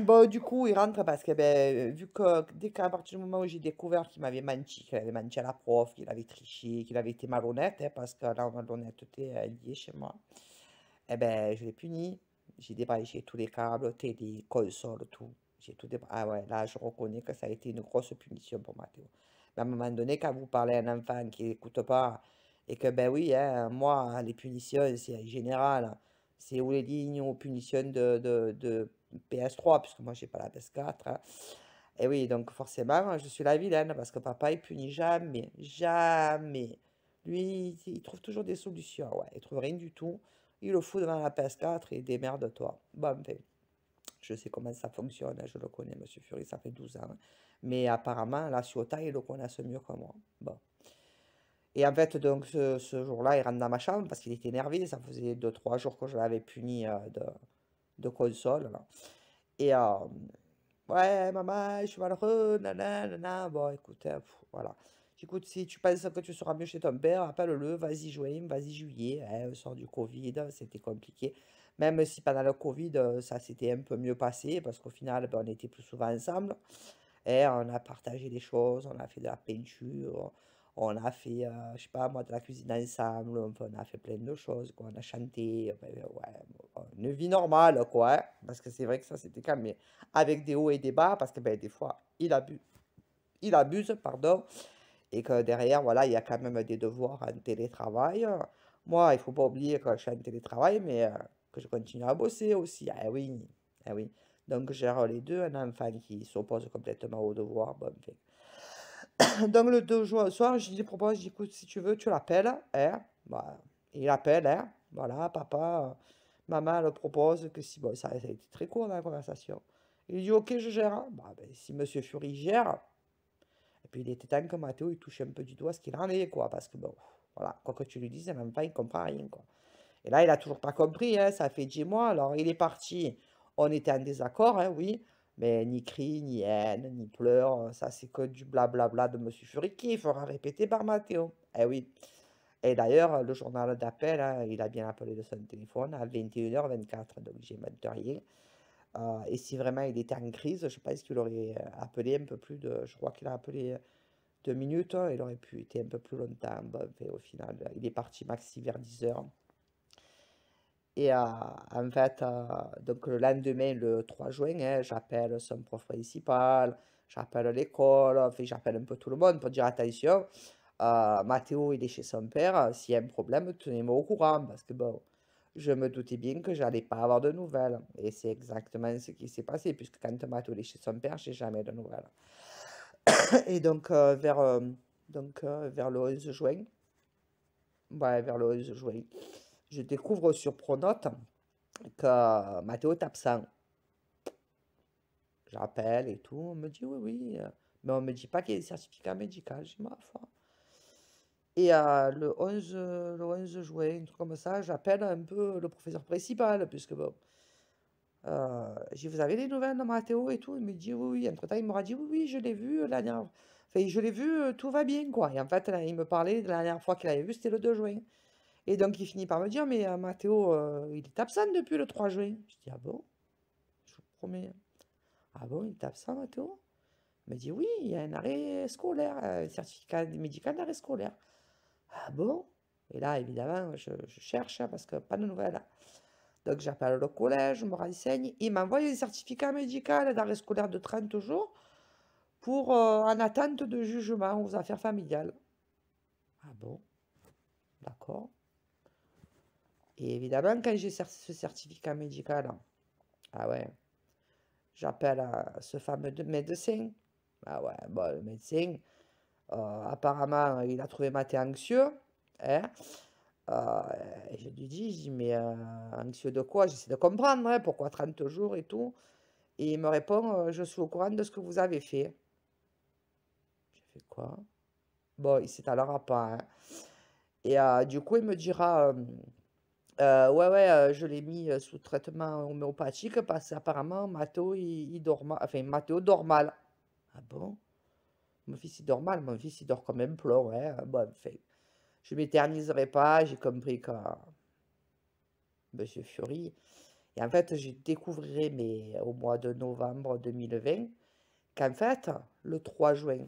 Bon, du coup, il rentre parce que, ben, vu que dès qu'à partir du moment où j'ai découvert qu'il m'avait menti, qu'il avait menti à la prof, qu'il avait triché, qu'il avait été malhonnête, hein, parce que la malhonnêteté est liée chez moi, eh ben, je l'ai puni. J'ai débranché tous les câbles, télé, console, tout. J'ai tout débranché. Ah ouais, là, je reconnais que ça a été une grosse punition pour Mathéo. Mais à un moment donné, quand vous parlez à un enfant qui n'écoute pas, et que, ben oui, hein, moi, les punitions, c'est en général, c'est ou les lignes ou punitions de PS3, puisque moi, j'ai pas la PS4, hein. Et oui, donc forcément, je suis la vilaine, parce que papa, il punit jamais, jamais. Lui, il trouve toujours des solutions, ouais, il trouve rien du tout. Il le fout devant la PS4 et démerde-toi. Bon, enfin, je sais comment ça fonctionne, hein, je le connais, Monsieur Fury, ça fait 12 ans. Mais apparemment, la Ciota, il le connaissent mieux que moi. Bon. Et en fait, donc, ce jour-là, il rentre dans ma chambre parce qu'il était énervé. Ça faisait 2, 3 jours que je l'avais puni de console, là. Et ouais, maman, je suis malheureux, nanana. Bon, écoute, voilà. J'écoute, si tu penses que tu seras mieux chez ton père, appelle-le, vas-y juin, vas-y juillet. Hein, on sort du Covid, c'était compliqué. Même si pendant le Covid, ça s'était un peu mieux passé, parce qu'au final, ben, on était plus souvent ensemble. Et on a partagé des choses, on a fait de la peinture, on a fait, je sais pas moi, de la cuisine ensemble, enfin, on a fait plein de choses, quoi. On a chanté, ouais, une vie normale, quoi. Hein, parce que c'est vrai que ça, c'était quand même avec des hauts et des bas, parce que ben, des fois, il abuse, pardon, et que derrière, voilà, il y a quand même des devoirs en télétravail. Moi, il faut pas oublier que je suis en télétravail, mais que je continue à bosser aussi. Ah oui, ah oui. Donc, je gère les deux, un enfant qui s'oppose complètement aux devoirs. Bon, enfin. Donc, le 2 juin au soir, je lui propose, je dis, écoute, si tu veux, tu l'appelles. Hein? Bah, il appelle, hein? Voilà, papa, maman le propose que si, bon, ça a été très court dans la conversation. Il dit, ok, je gère. Bah, ben, si Monsieur Fury gère, et puis il était temps que Mathéo il touche un peu du doigt ce qu'il en est, quoi, parce que bon, voilà, quoi que tu lui dises, l'enfant il comprend rien, quoi. Et là, il a toujours pas compris, hein, ça fait 10 mois, alors il est parti, on était en désaccord, hein, oui, mais ni cri, ni haine, ni pleurs, ça c'est que du blablabla de Monsieur Fury qui fera répéter par Mathéo. Eh oui. Et d'ailleurs, le journal d'appel, hein, il a bien appelé de son téléphone à 21h24, donc j'ai inventé rien. Et si vraiment il était en crise, je pense qu'il aurait appelé un peu plus de. Je crois qu'il a appelé 2 minutes, il aurait pu être un peu plus longtemps. Bon, enfin, au final, il est parti maxi vers 10h. Et en fait, donc le lendemain, le 3 juin, hein, j'appelle son prof principal, j'appelle l'école, enfin, j'appelle un peu tout le monde pour dire attention, Mathéo, il est chez son père, s'il y a un problème, tenez-moi au courant, parce que bon, je me doutais bien que j'allais pas avoir de nouvelles. Et c'est exactement ce qui s'est passé, puisque quand Mathéo est chez son père, j'ai jamais de nouvelles. Et donc, vers le 11 juin, ouais, vers le 11 juin, je découvre sur Pronote que Mathéo est absent. J'appelle et tout, on me dit oui, oui, mais on me dit pas qu'il y a des certificats médicaux, j'ai ma foi. Et le 11 juin, un truc comme ça, j'appelle un peu le professeur principal, puisque bon, j'ai dit, vous avez des nouvelles de Mathéo et tout? Il me dit oui, oui. Entre-temps, il m'aura dit oui, oui, je l'ai vu la dernière. Enfin, je l'ai vu, tout va bien, quoi. Et en fait, là, il me parlait de la dernière fois qu'il avait vu, c'était le 2 juin. Et donc, il finit par me dire, mais Mathéo, il est absent depuis le 3 juin. Je dis, ah bon? Je vous promets. Ah bon, il est absent, Mathéo? Il me dit, oui, il y a un arrêt scolaire, un certificat médical d'arrêt scolaire. Ah bon? Et là, évidemment, je cherche, hein, parce que pas de nouvelles. Donc j'appelle le collège, je me renseigne. Il m'envoie un certificat médical d'arrêt scolaire de 30 jours pour en attente de jugement aux affaires familiales. Ah bon? D'accord. Et évidemment, quand j'ai ce certificat médical, ah ouais, j'appelle ce fameux médecin. Ah ouais, bon, le médecin, apparemment, il a trouvé Mathé anxieux. Hein. Euh, et je lui dis, mais anxieux de quoi? J'essaie de comprendre, hein, pourquoi 30 jours et tout. Et il me répond, je suis au courant de ce que vous avez fait. J'ai fait quoi? Bon, il s'étalera pas, hein. Et du coup, il me dira, ouais, ouais, je l'ai mis sous traitement homéopathique parce qu'apparemment, Mathéo, il dort mal. Enfin, Mathéo dort mal. Ah bon? Mon fils, il dort mal. Mon fils, il dort comme un plomb, hein. Bon, enfin, je m'éterniserai pas. J'ai compris que Monsieur Fury. Et en fait, je découvrirai, mais au mois de novembre 2020, qu'en fait, le 3 juin,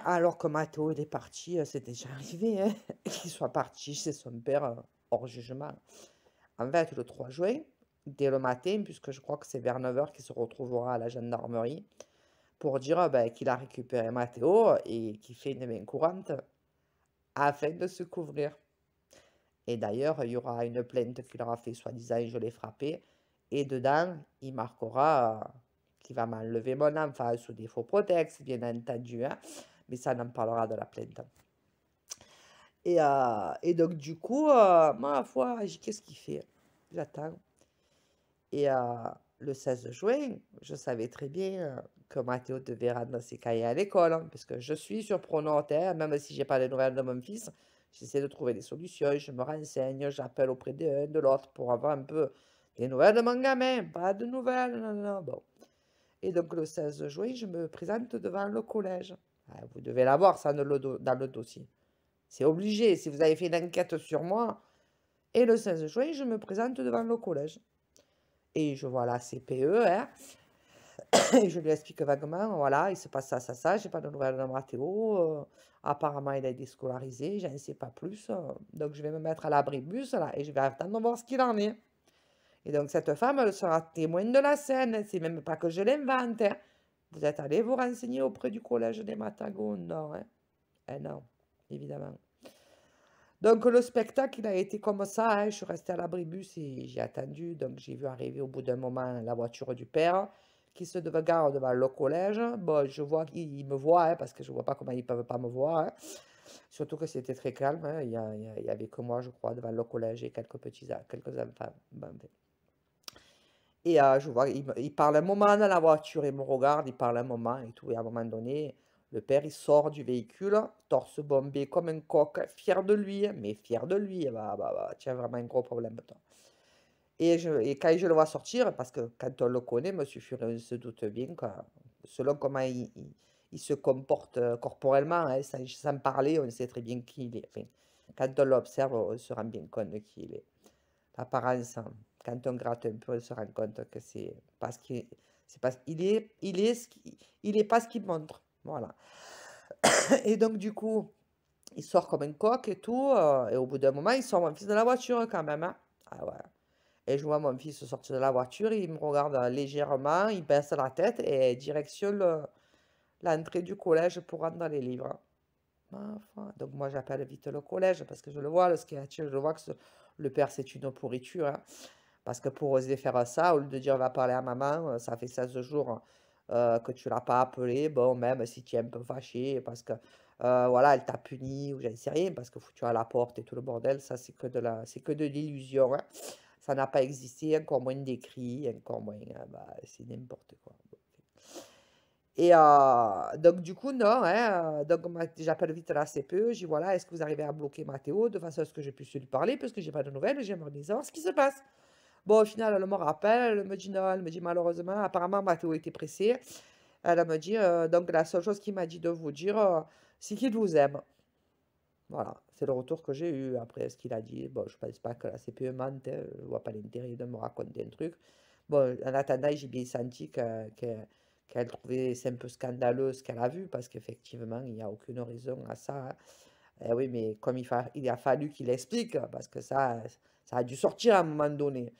alors que Mathéo il est parti, c'est déjà arrivé, hein, qu'il soit parti chez son père hors jugement. En fait, le 3 juin, dès le matin, puisque je crois que c'est vers 9h qu'il se retrouvera à la gendarmerie, pour dire ben, qu'il a récupéré Mathéo et qu'il fait une main courante afin de se couvrir. Et d'ailleurs, il y aura une plainte qu'il aura fait, soi-disant, je l'ai frappé. Et dedans, il marquera qu'il va m'enlever mon enfant sous des faux prétextes, bien entendu. Hein, mais ça, on en parlera de la plainte. Et donc, du coup, ma foi, qu'est-ce qu'il fait? J'attends. Et le 16 juin, je savais très bien que Mathéo devait rendre ses cahiers à l'école, hein, parce que je suis sur Pronote, hein, même si j'ai pas de nouvelles de mon fils, j'essaie de trouver des solutions, je me renseigne, j'appelle auprès de l'un, de l'autre pour avoir un peu des nouvelles de mon gamin, pas de nouvelles, non, non, bon. Et donc le 16 juin, je me présente devant le collège. Ah, vous devez l'avoir ça dans le dossier. C'est obligé, si vous avez fait une enquête sur moi. Et le 16 juin, je me présente devant le collège. Et je vois la CPE, hein, et je lui explique vaguement, voilà, il se passe ça, ça, ça, j'ai pas de nouvelles de Mathéo, apparemment il a été scolarisé, je ne sais pas plus, donc je vais me mettre à l'abribus, là, et je vais attendre de voir ce qu'il en est. Et donc cette femme, elle sera témoin de la scène, c'est même pas que je l'invente, hein. Vous êtes allé vous renseigner auprès du collège des Matagos? Non, hein? Eh non, évidemment. Donc le spectacle, il a été comme ça, hein. Je suis restée à l'abribus et j'ai attendu. Donc j'ai vu arriver au bout d'un moment la voiture du père qui se gare devant le collège. Bon, je vois qu'il me voit, hein, parce que je vois pas comment ils peuvent pas me voir, hein. Surtout que c'était très calme, hein. Il y avait que moi, je crois, devant le collège et quelques enfants. Bon, ben. Et je vois, il parle un moment dans la voiture, il me regarde, il parle un moment et tout. Et à un moment donné, le père, il sort du véhicule, torse bombé comme un coq, fier de lui, hein, mais fier de lui. Bah, tu as vraiment un gros problème, toi. Et quand je le vois sortir, parce que quand on le connaît, Monsieur Furet, on se doute bien que selon comment il se comporte corporellement, hein, sans parler, on sait très bien qui il est. Enfin, quand on l'observe, on se rend bien compte de qui il est. L'apparence, hein, quand on gratte un peu, on se rend compte que c'est parce qu'il c'est parce il est pas ce qu'il montre. Voilà. Et donc du coup, il sort comme un coq et tout, et au bout d'un moment, il sort mon fils de la voiture quand même, hein. Ah ouais. Et je vois mon fils sortir de la voiture, il me regarde légèrement, il baisse la tête et direction l'entrée du collège pour rendre les livres. Ma foi. Donc moi j'appelle vite le collège parce que je le vois, le sketch, je vois que le père c'est une pourriture, hein. Parce que pour oser faire ça, au lieu de dire va parler à maman, ça fait 16 jours que tu l'as pas appelé, bon, même si tu es un peu fâché, parce que voilà, elle t'a puni ou j'en sais rien, parce que foutu à la porte et tout le bordel, ça c'est que de l'illusion, hein. Ça n'a pas existé, encore moins d'écrit, encore moins, bah, c'est n'importe quoi. Bon. Et donc du coup, non, hein, donc j'appelle vite la CPE, je dis voilà, est-ce que vous arrivez à bloquer Mathéo de façon à ce que je puisse lui parler, parce que j'ai pas de nouvelles, j'aimerais bien savoir ce qui se passe. Bon, au final, elle me rappelle, elle me dit non, elle me dit malheureusement, apparemment Mathéo était pressé. Elle me dit donc la seule chose qu'il m'a dit de vous dire, c'est qu'il vous aime. Voilà, c'est le retour que j'ai eu. Après, ce qu'il a dit, bon, je pense pas que la CPE mente, hein, je vois pas l'intérêt de me raconter un truc. Bon, en attendant, j'ai bien senti qu'elle trouvait c'est un peu scandaleux ce qu'elle a vu, parce qu'effectivement, il n'y a aucune raison à ça, hein. Eh oui, mais comme il a fallu qu'il explique, parce que ça a dû sortir à un moment donné.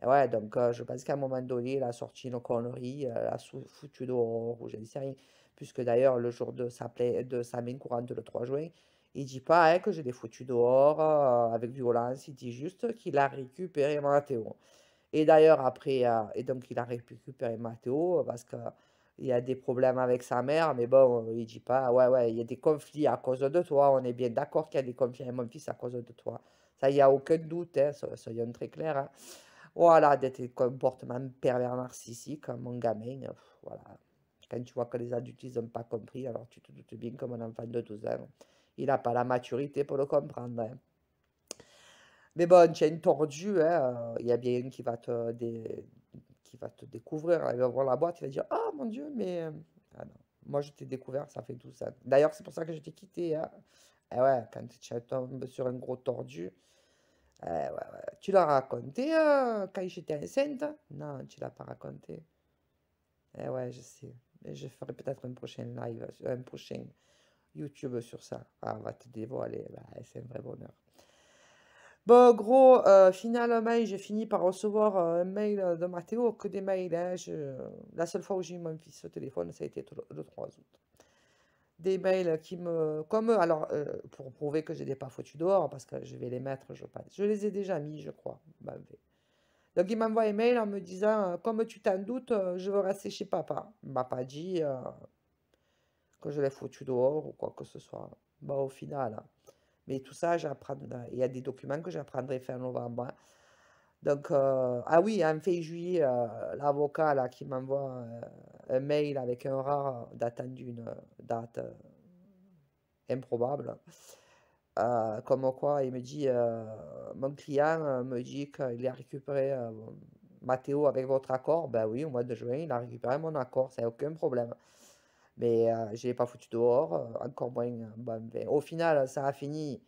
Et ouais, donc je pense qu'à un moment donné, il a sorti une connerie, l'a foutu dehors, ou je ne sais rien. Puisque d'ailleurs, le jour de sa main courante, le 3 juin, il dit pas hein, que je l'ai foutu dehors avec violence, il dit juste qu'il a récupéré Matteo. Et d'ailleurs, après, et donc il a récupéré Matteo parce que il y a des problèmes avec sa mère, mais bon, il dit pas, ouais, ouais, il y a des conflits à cause de toi, on est bien d'accord qu'il y a des conflits avec mon fils à cause de toi. Ça, il n'y a aucun doute, hein, soyons très clairs, hein. Voilà, des comportements pervers narcissiques, mon gamin, voilà. Quand tu vois que les adultes, ils n'ont pas compris, alors tu te doutes bien que mon enfant de 12 ans, il n'a pas la maturité pour le comprendre, hein. Mais bon, tu es une tordue, hein, il y a bien un qui va te découvrir, il va voir la boîte, il va dire, ah mon Dieu, mais... Ah non, moi je t'ai découvert, ça fait 12 ans. D'ailleurs, c'est pour ça que je t'ai quitté, hein. Eh ouais, quand tu tombes sur un gros tordu, ouais, ouais. Tu l'as raconté quand j'étais enceinte? Non, tu l'as pas raconté. Eh ouais, je sais. Mais je ferai peut-être un prochain live, un prochain YouTube sur ça. Ah, on va te dévoiler. Bah, c'est un vrai bonheur. Bon, gros, finalement, j'ai fini par recevoir un mail de Mathéo, que des mails, hein. La seule fois où j'ai eu mon fils au téléphone, ça a été le 3 août. Des mails qui me... Comme, alors, pour prouver que je n'ai pas foutu dehors, parce que je vais les mettre, je pense. Je les ai déjà mis, je crois. Ben, donc, il m'envoie un mail en me disant, comme tu t'en doutes, je veux rester chez papa. Il m'a pas dit que je l'ai foutu dehors ou quoi que ce soit. Bah, au final, hein. Mais tout ça, il y a des documents que j'apprendrai fin novembre, hein. Donc, ah oui, en fin juillet, l'avocat là qui m'envoie un mail avec un RAR datant d'une date improbable. Comme quoi, il me dit, mon client me dit qu'il a récupéré Mathéo avec votre accord. Ben oui, au mois de juin, il a récupéré mon accord, ça n'a aucun problème. Mais je l'ai pas foutu dehors, encore moins. Bon, ben, au final, ça a fini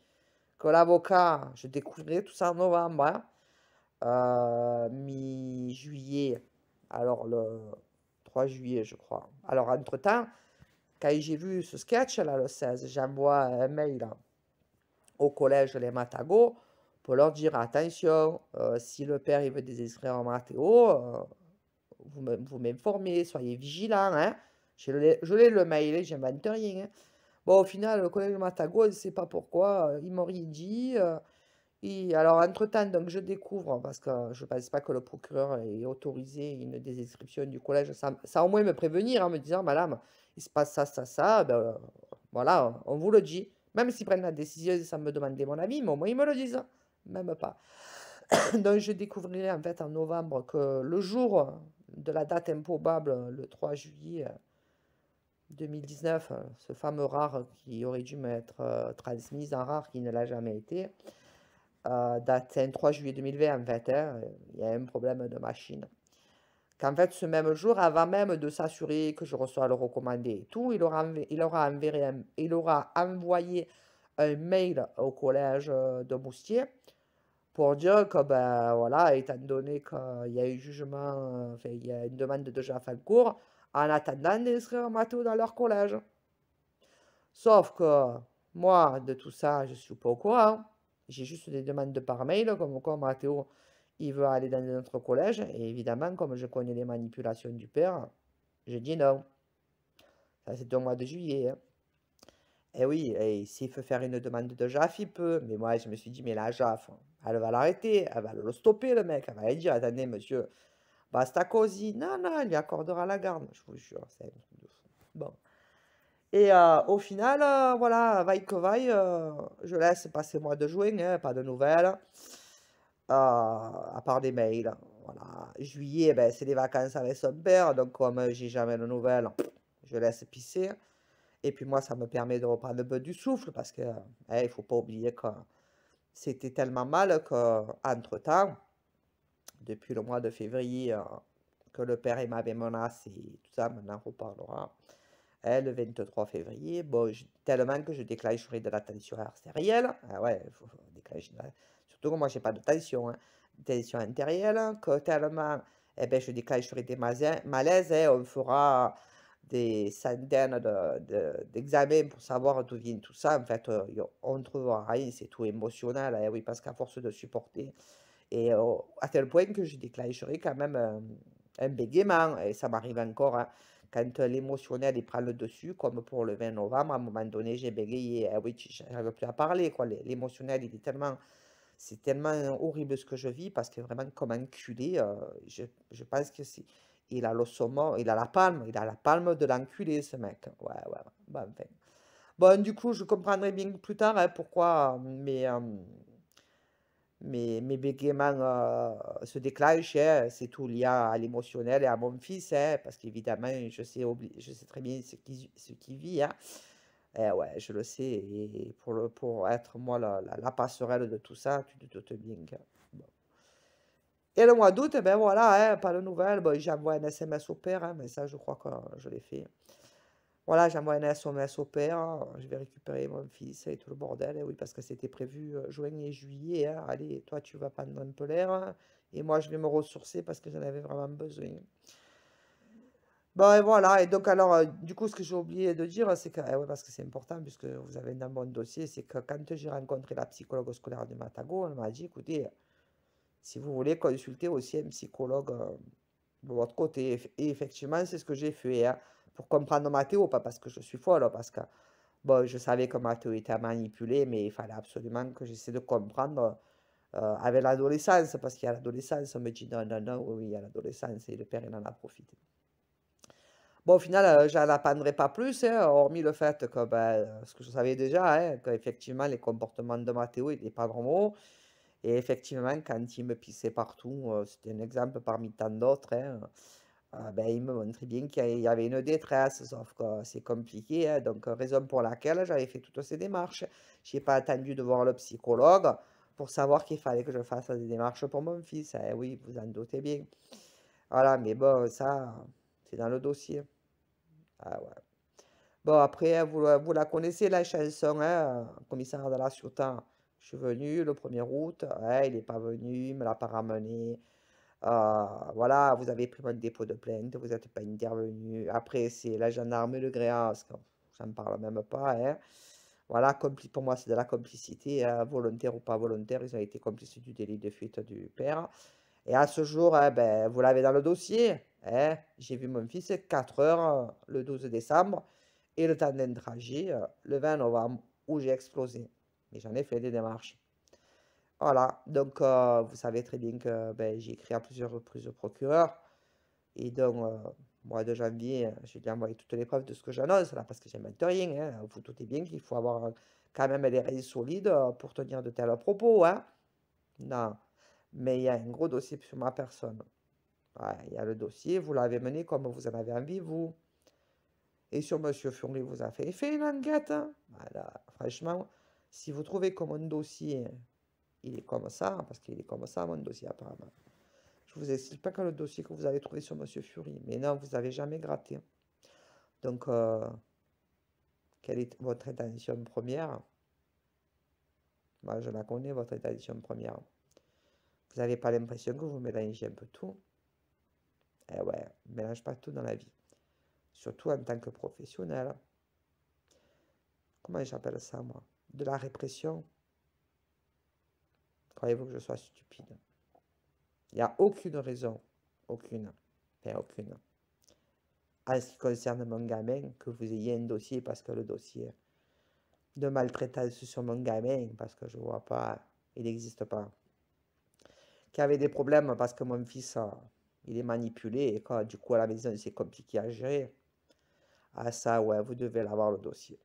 que l'avocat, je découvrirai tout ça en novembre, hein, mi-juillet, alors le 3 juillet, je crois. Alors, entre-temps, quand j'ai vu ce sketch, là, le 16, j'envoie un mail là, au collège Les Matago pour leur dire attention, si le père il veut désinscrire Mathéo, vous m'informez, soyez vigilants. Hein. Je l'ai le mail, j'invente rien. Hein. Bon, au final, le collège Matago, je ne sais pas pourquoi, ils m'ont rien dit. Alors, entre-temps, donc, je découvre, parce que je ne pense pas que le procureur ait autorisé une désinscription du collège, ça au moins me prévenir, en me disant, madame, il se passe ça, ça, ça, ben, voilà, on vous le dit. Même s'ils prennent la décision sans me demander mon avis, mais au moins ils me le disent, même pas. Donc, je découvrirai en fait en novembre que le jour de la date improbable, le 3 juillet 2019, ce fameux rare qui aurait dû m'être transmis en rare qui ne l'a jamais été, date 3 juillet 2020 en fait, hein, il y a un problème de machine. Qu'en fait, ce même jour, avant même de s'assurer que je reçois le recommandé et tout, il aura envoyé un mail au collège de Moustier pour dire que, ben voilà, étant donné qu'il y a eu jugement, enfin, il y a une demande de JAF en cours, en attendant d'inscrire Mathéo dans leur collège. Sauf que moi, de tout ça, je ne suis pas au courant. J'ai juste des demandes par mail, comme quoi Mathéo, il veut aller dans un autre collège. Et évidemment, comme je connais les manipulations du père, je dis non. Ça, c'est au mois de juillet. Hein. Et oui, et s'il veut faire une demande de JAF, il peut. Mais moi, je me suis dit, mais la JAF, elle va l'arrêter, elle va le stopper, le mec. Elle va lui dire, attendez, monsieur, basta così. Non, non, il lui accordera la garde, je vous jure. C'est un truc de fou. Bon. Et au final, voilà, vaille que vaille, je laisse passer le mois de juin, hein, pas de nouvelles, à part des mails. Voilà. Juillet, ben, c'est les vacances avec son père, donc comme j'ai jamais de nouvelles, je laisse pisser. Et puis moi, ça me permet de reprendre un peu du souffle, parce que il faut pas oublier que c'était tellement mal qu'entre-temps, depuis le mois de février, que le père il m'avait menacé, tout ça, maintenant on reparlera. Le 23 février, bon, tellement que je déclencherai de la tension artérielle. Ah ouais, il faut déclencher. Surtout que moi, j'ai pas de tension, hein. Tension artérielle, que tellement, eh ben, je déclencherai des malaises. Hein. On fera des centaines d'examens pour savoir d'où vient tout ça. En fait, on ne trouvera rien, c'est tout émotionnel. Hein, oui, parce qu'à force de supporter, et à tel point que je déclencherai quand même un bégaiement, et ça m'arrive encore. Hein. Quand l'émotionnel il prend le dessus, comme pour le 20 novembre, à un moment donné, j'ai bégayé. Ah oui, j'arrive plus à parler, quoi. L'émotionnel, il est tellement, c'est tellement horrible ce que je vis, parce que vraiment, comme un culé, je pense que c'est, il a le saumon, il a la palme de l'enculé, ce mec. Ouais, ouais, ouais. Bon, enfin. Bon, du coup, je comprendrai bien plus tard hein, pourquoi mes bégaiements se déclenchent, hein, c'est tout lié à l'émotionnel et à mon fils, hein, parce qu'évidemment, je sais très bien ce qu'il vit. Hein. Ouais, je le sais, et pour être moi la passerelle de tout ça, tu te doutes bien que... bon. Et le mois d'août, eh ben voilà, hein, pas de nouvelles. Bon, j'envoie un SMS au père, hein, mais ça, je crois que je l'ai fait. Voilà, j'envoie un SMS au père, je vais récupérer mon fils et tout le bordel. Et oui, parce que c'était prévu juin et juillet. Hein. Allez, toi, tu vas prendre un peu l'air. Hein, et moi, je vais me ressourcer parce que j'en avais vraiment besoin. Bon, et voilà. Et donc, alors, du coup, ce que j'ai oublié de dire, c'est que, ouais, parce que c'est important, puisque vous avez dans mon dossier, c'est que quand j'ai rencontré la psychologue scolaire de Matago, elle m'a dit, écoutez, si vous voulez consulter aussi un psychologue de votre côté. Et effectivement, c'est ce que j'ai fait. Hein, pour comprendre Mathéo, pas parce que je suis folle, parce que bon, je savais que Mathéo était manipulé, mais il fallait absolument que j'essaie de comprendre avec l'adolescence, parce qu'il y a l'adolescence, on me dit non, non, non, oui, il y a l'adolescence, et le père, il en a profité. Bon, au final, je n'en apprendrai pas plus, hein, hormis le fait que, ben, ce que je savais déjà, hein, qu'effectivement, les comportements de Mathéo n'étaient pas normaux, Et effectivement, quand il me pissait partout, c'était un exemple parmi tant d'autres, hein, ben, il me montrait bien qu'il y avait une détresse, sauf que c'est compliqué, hein, donc raison pour laquelle j'avais fait toutes ces démarches. J'ai pas attendu de voir le psychologue pour savoir qu'il fallait que je fasse des démarches pour mon fils. Eh oui, vous en doutez bien. Voilà, mais bon, ça, c'est dans le dossier. Ah ouais. Bon, après, hein, vous la connaissez, la chanson, hein, commissaire de la sûreté. Je suis venu le 1er août, ouais, il n'est pas venu, il me l'a pas ramené. Voilà, vous avez pris votre dépôt de plainte, vous n'êtes pas intervenu. Après, c'est la gendarme et le gréas, j'en parle même pas, hein. Voilà, pour moi, c'est de la complicité, hein, volontaire ou pas volontaire, ils ont été complices du délit de fuite du père. Et à ce jour, hein, ben, vous l'avez dans le dossier, hein. J'ai vu mon fils 4 heures le 12 décembre et le temps d'un trajet le 20 novembre où j'ai explosé. Mais j'en ai fait des démarches. Voilà, donc vous savez très bien que ben, j'ai écrit à plusieurs reprises au procureur. Et donc, mois de janvier, j'ai dû envoyer toutes les preuves de ce que j'annonce là, parce que j'invente rien. Hein. Vous doutez bien qu'il faut avoir quand même des raisons solides pour tenir de tels propos. Hein. Non, mais il y a un gros dossier sur ma personne. Ouais, il y a le dossier, vous l'avez mené comme vous en avez envie, vous. Et sur Monsieur Fury, vous avez fait une enquête. Hein. Voilà, franchement, si vous trouvez que mon dossier, il est comme ça, parce qu'il est comme ça, mon dossier apparemment. Je vous explique pas que le dossier que vous avez trouvé sur Monsieur Fury, mais non, vous n'avez jamais gratté. Donc, quelle est votre intention première? Moi, je la connais, votre intention première. Vous n'avez pas l'impression que vous mélangez un peu tout? Eh ouais, mélange pas tout dans la vie. Surtout en tant que professionnel. Comment j'appelle ça, moi? De la répression. Croyez-vous que je sois stupide? Il n'y a aucune raison, aucune, enfin aucune, en ce qui concerne mon gamin, que vous ayez un dossier parce que le dossier de maltraitance sur mon gamin, parce que je vois pas, il n'existe pas. Qu'il y avait des problèmes parce que mon fils, il est manipulé et que du coup à la maison c'est compliqué à gérer. Ah ça, ouais, vous devez l'avoir le dossier.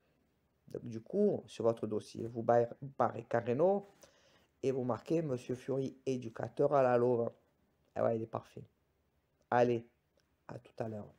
Donc du coup, sur votre dossier, vous barrez Carreno et vous marquez Monsieur Fury, éducateur à la Louve. Ah ouais, il est parfait. Allez, à tout à l'heure.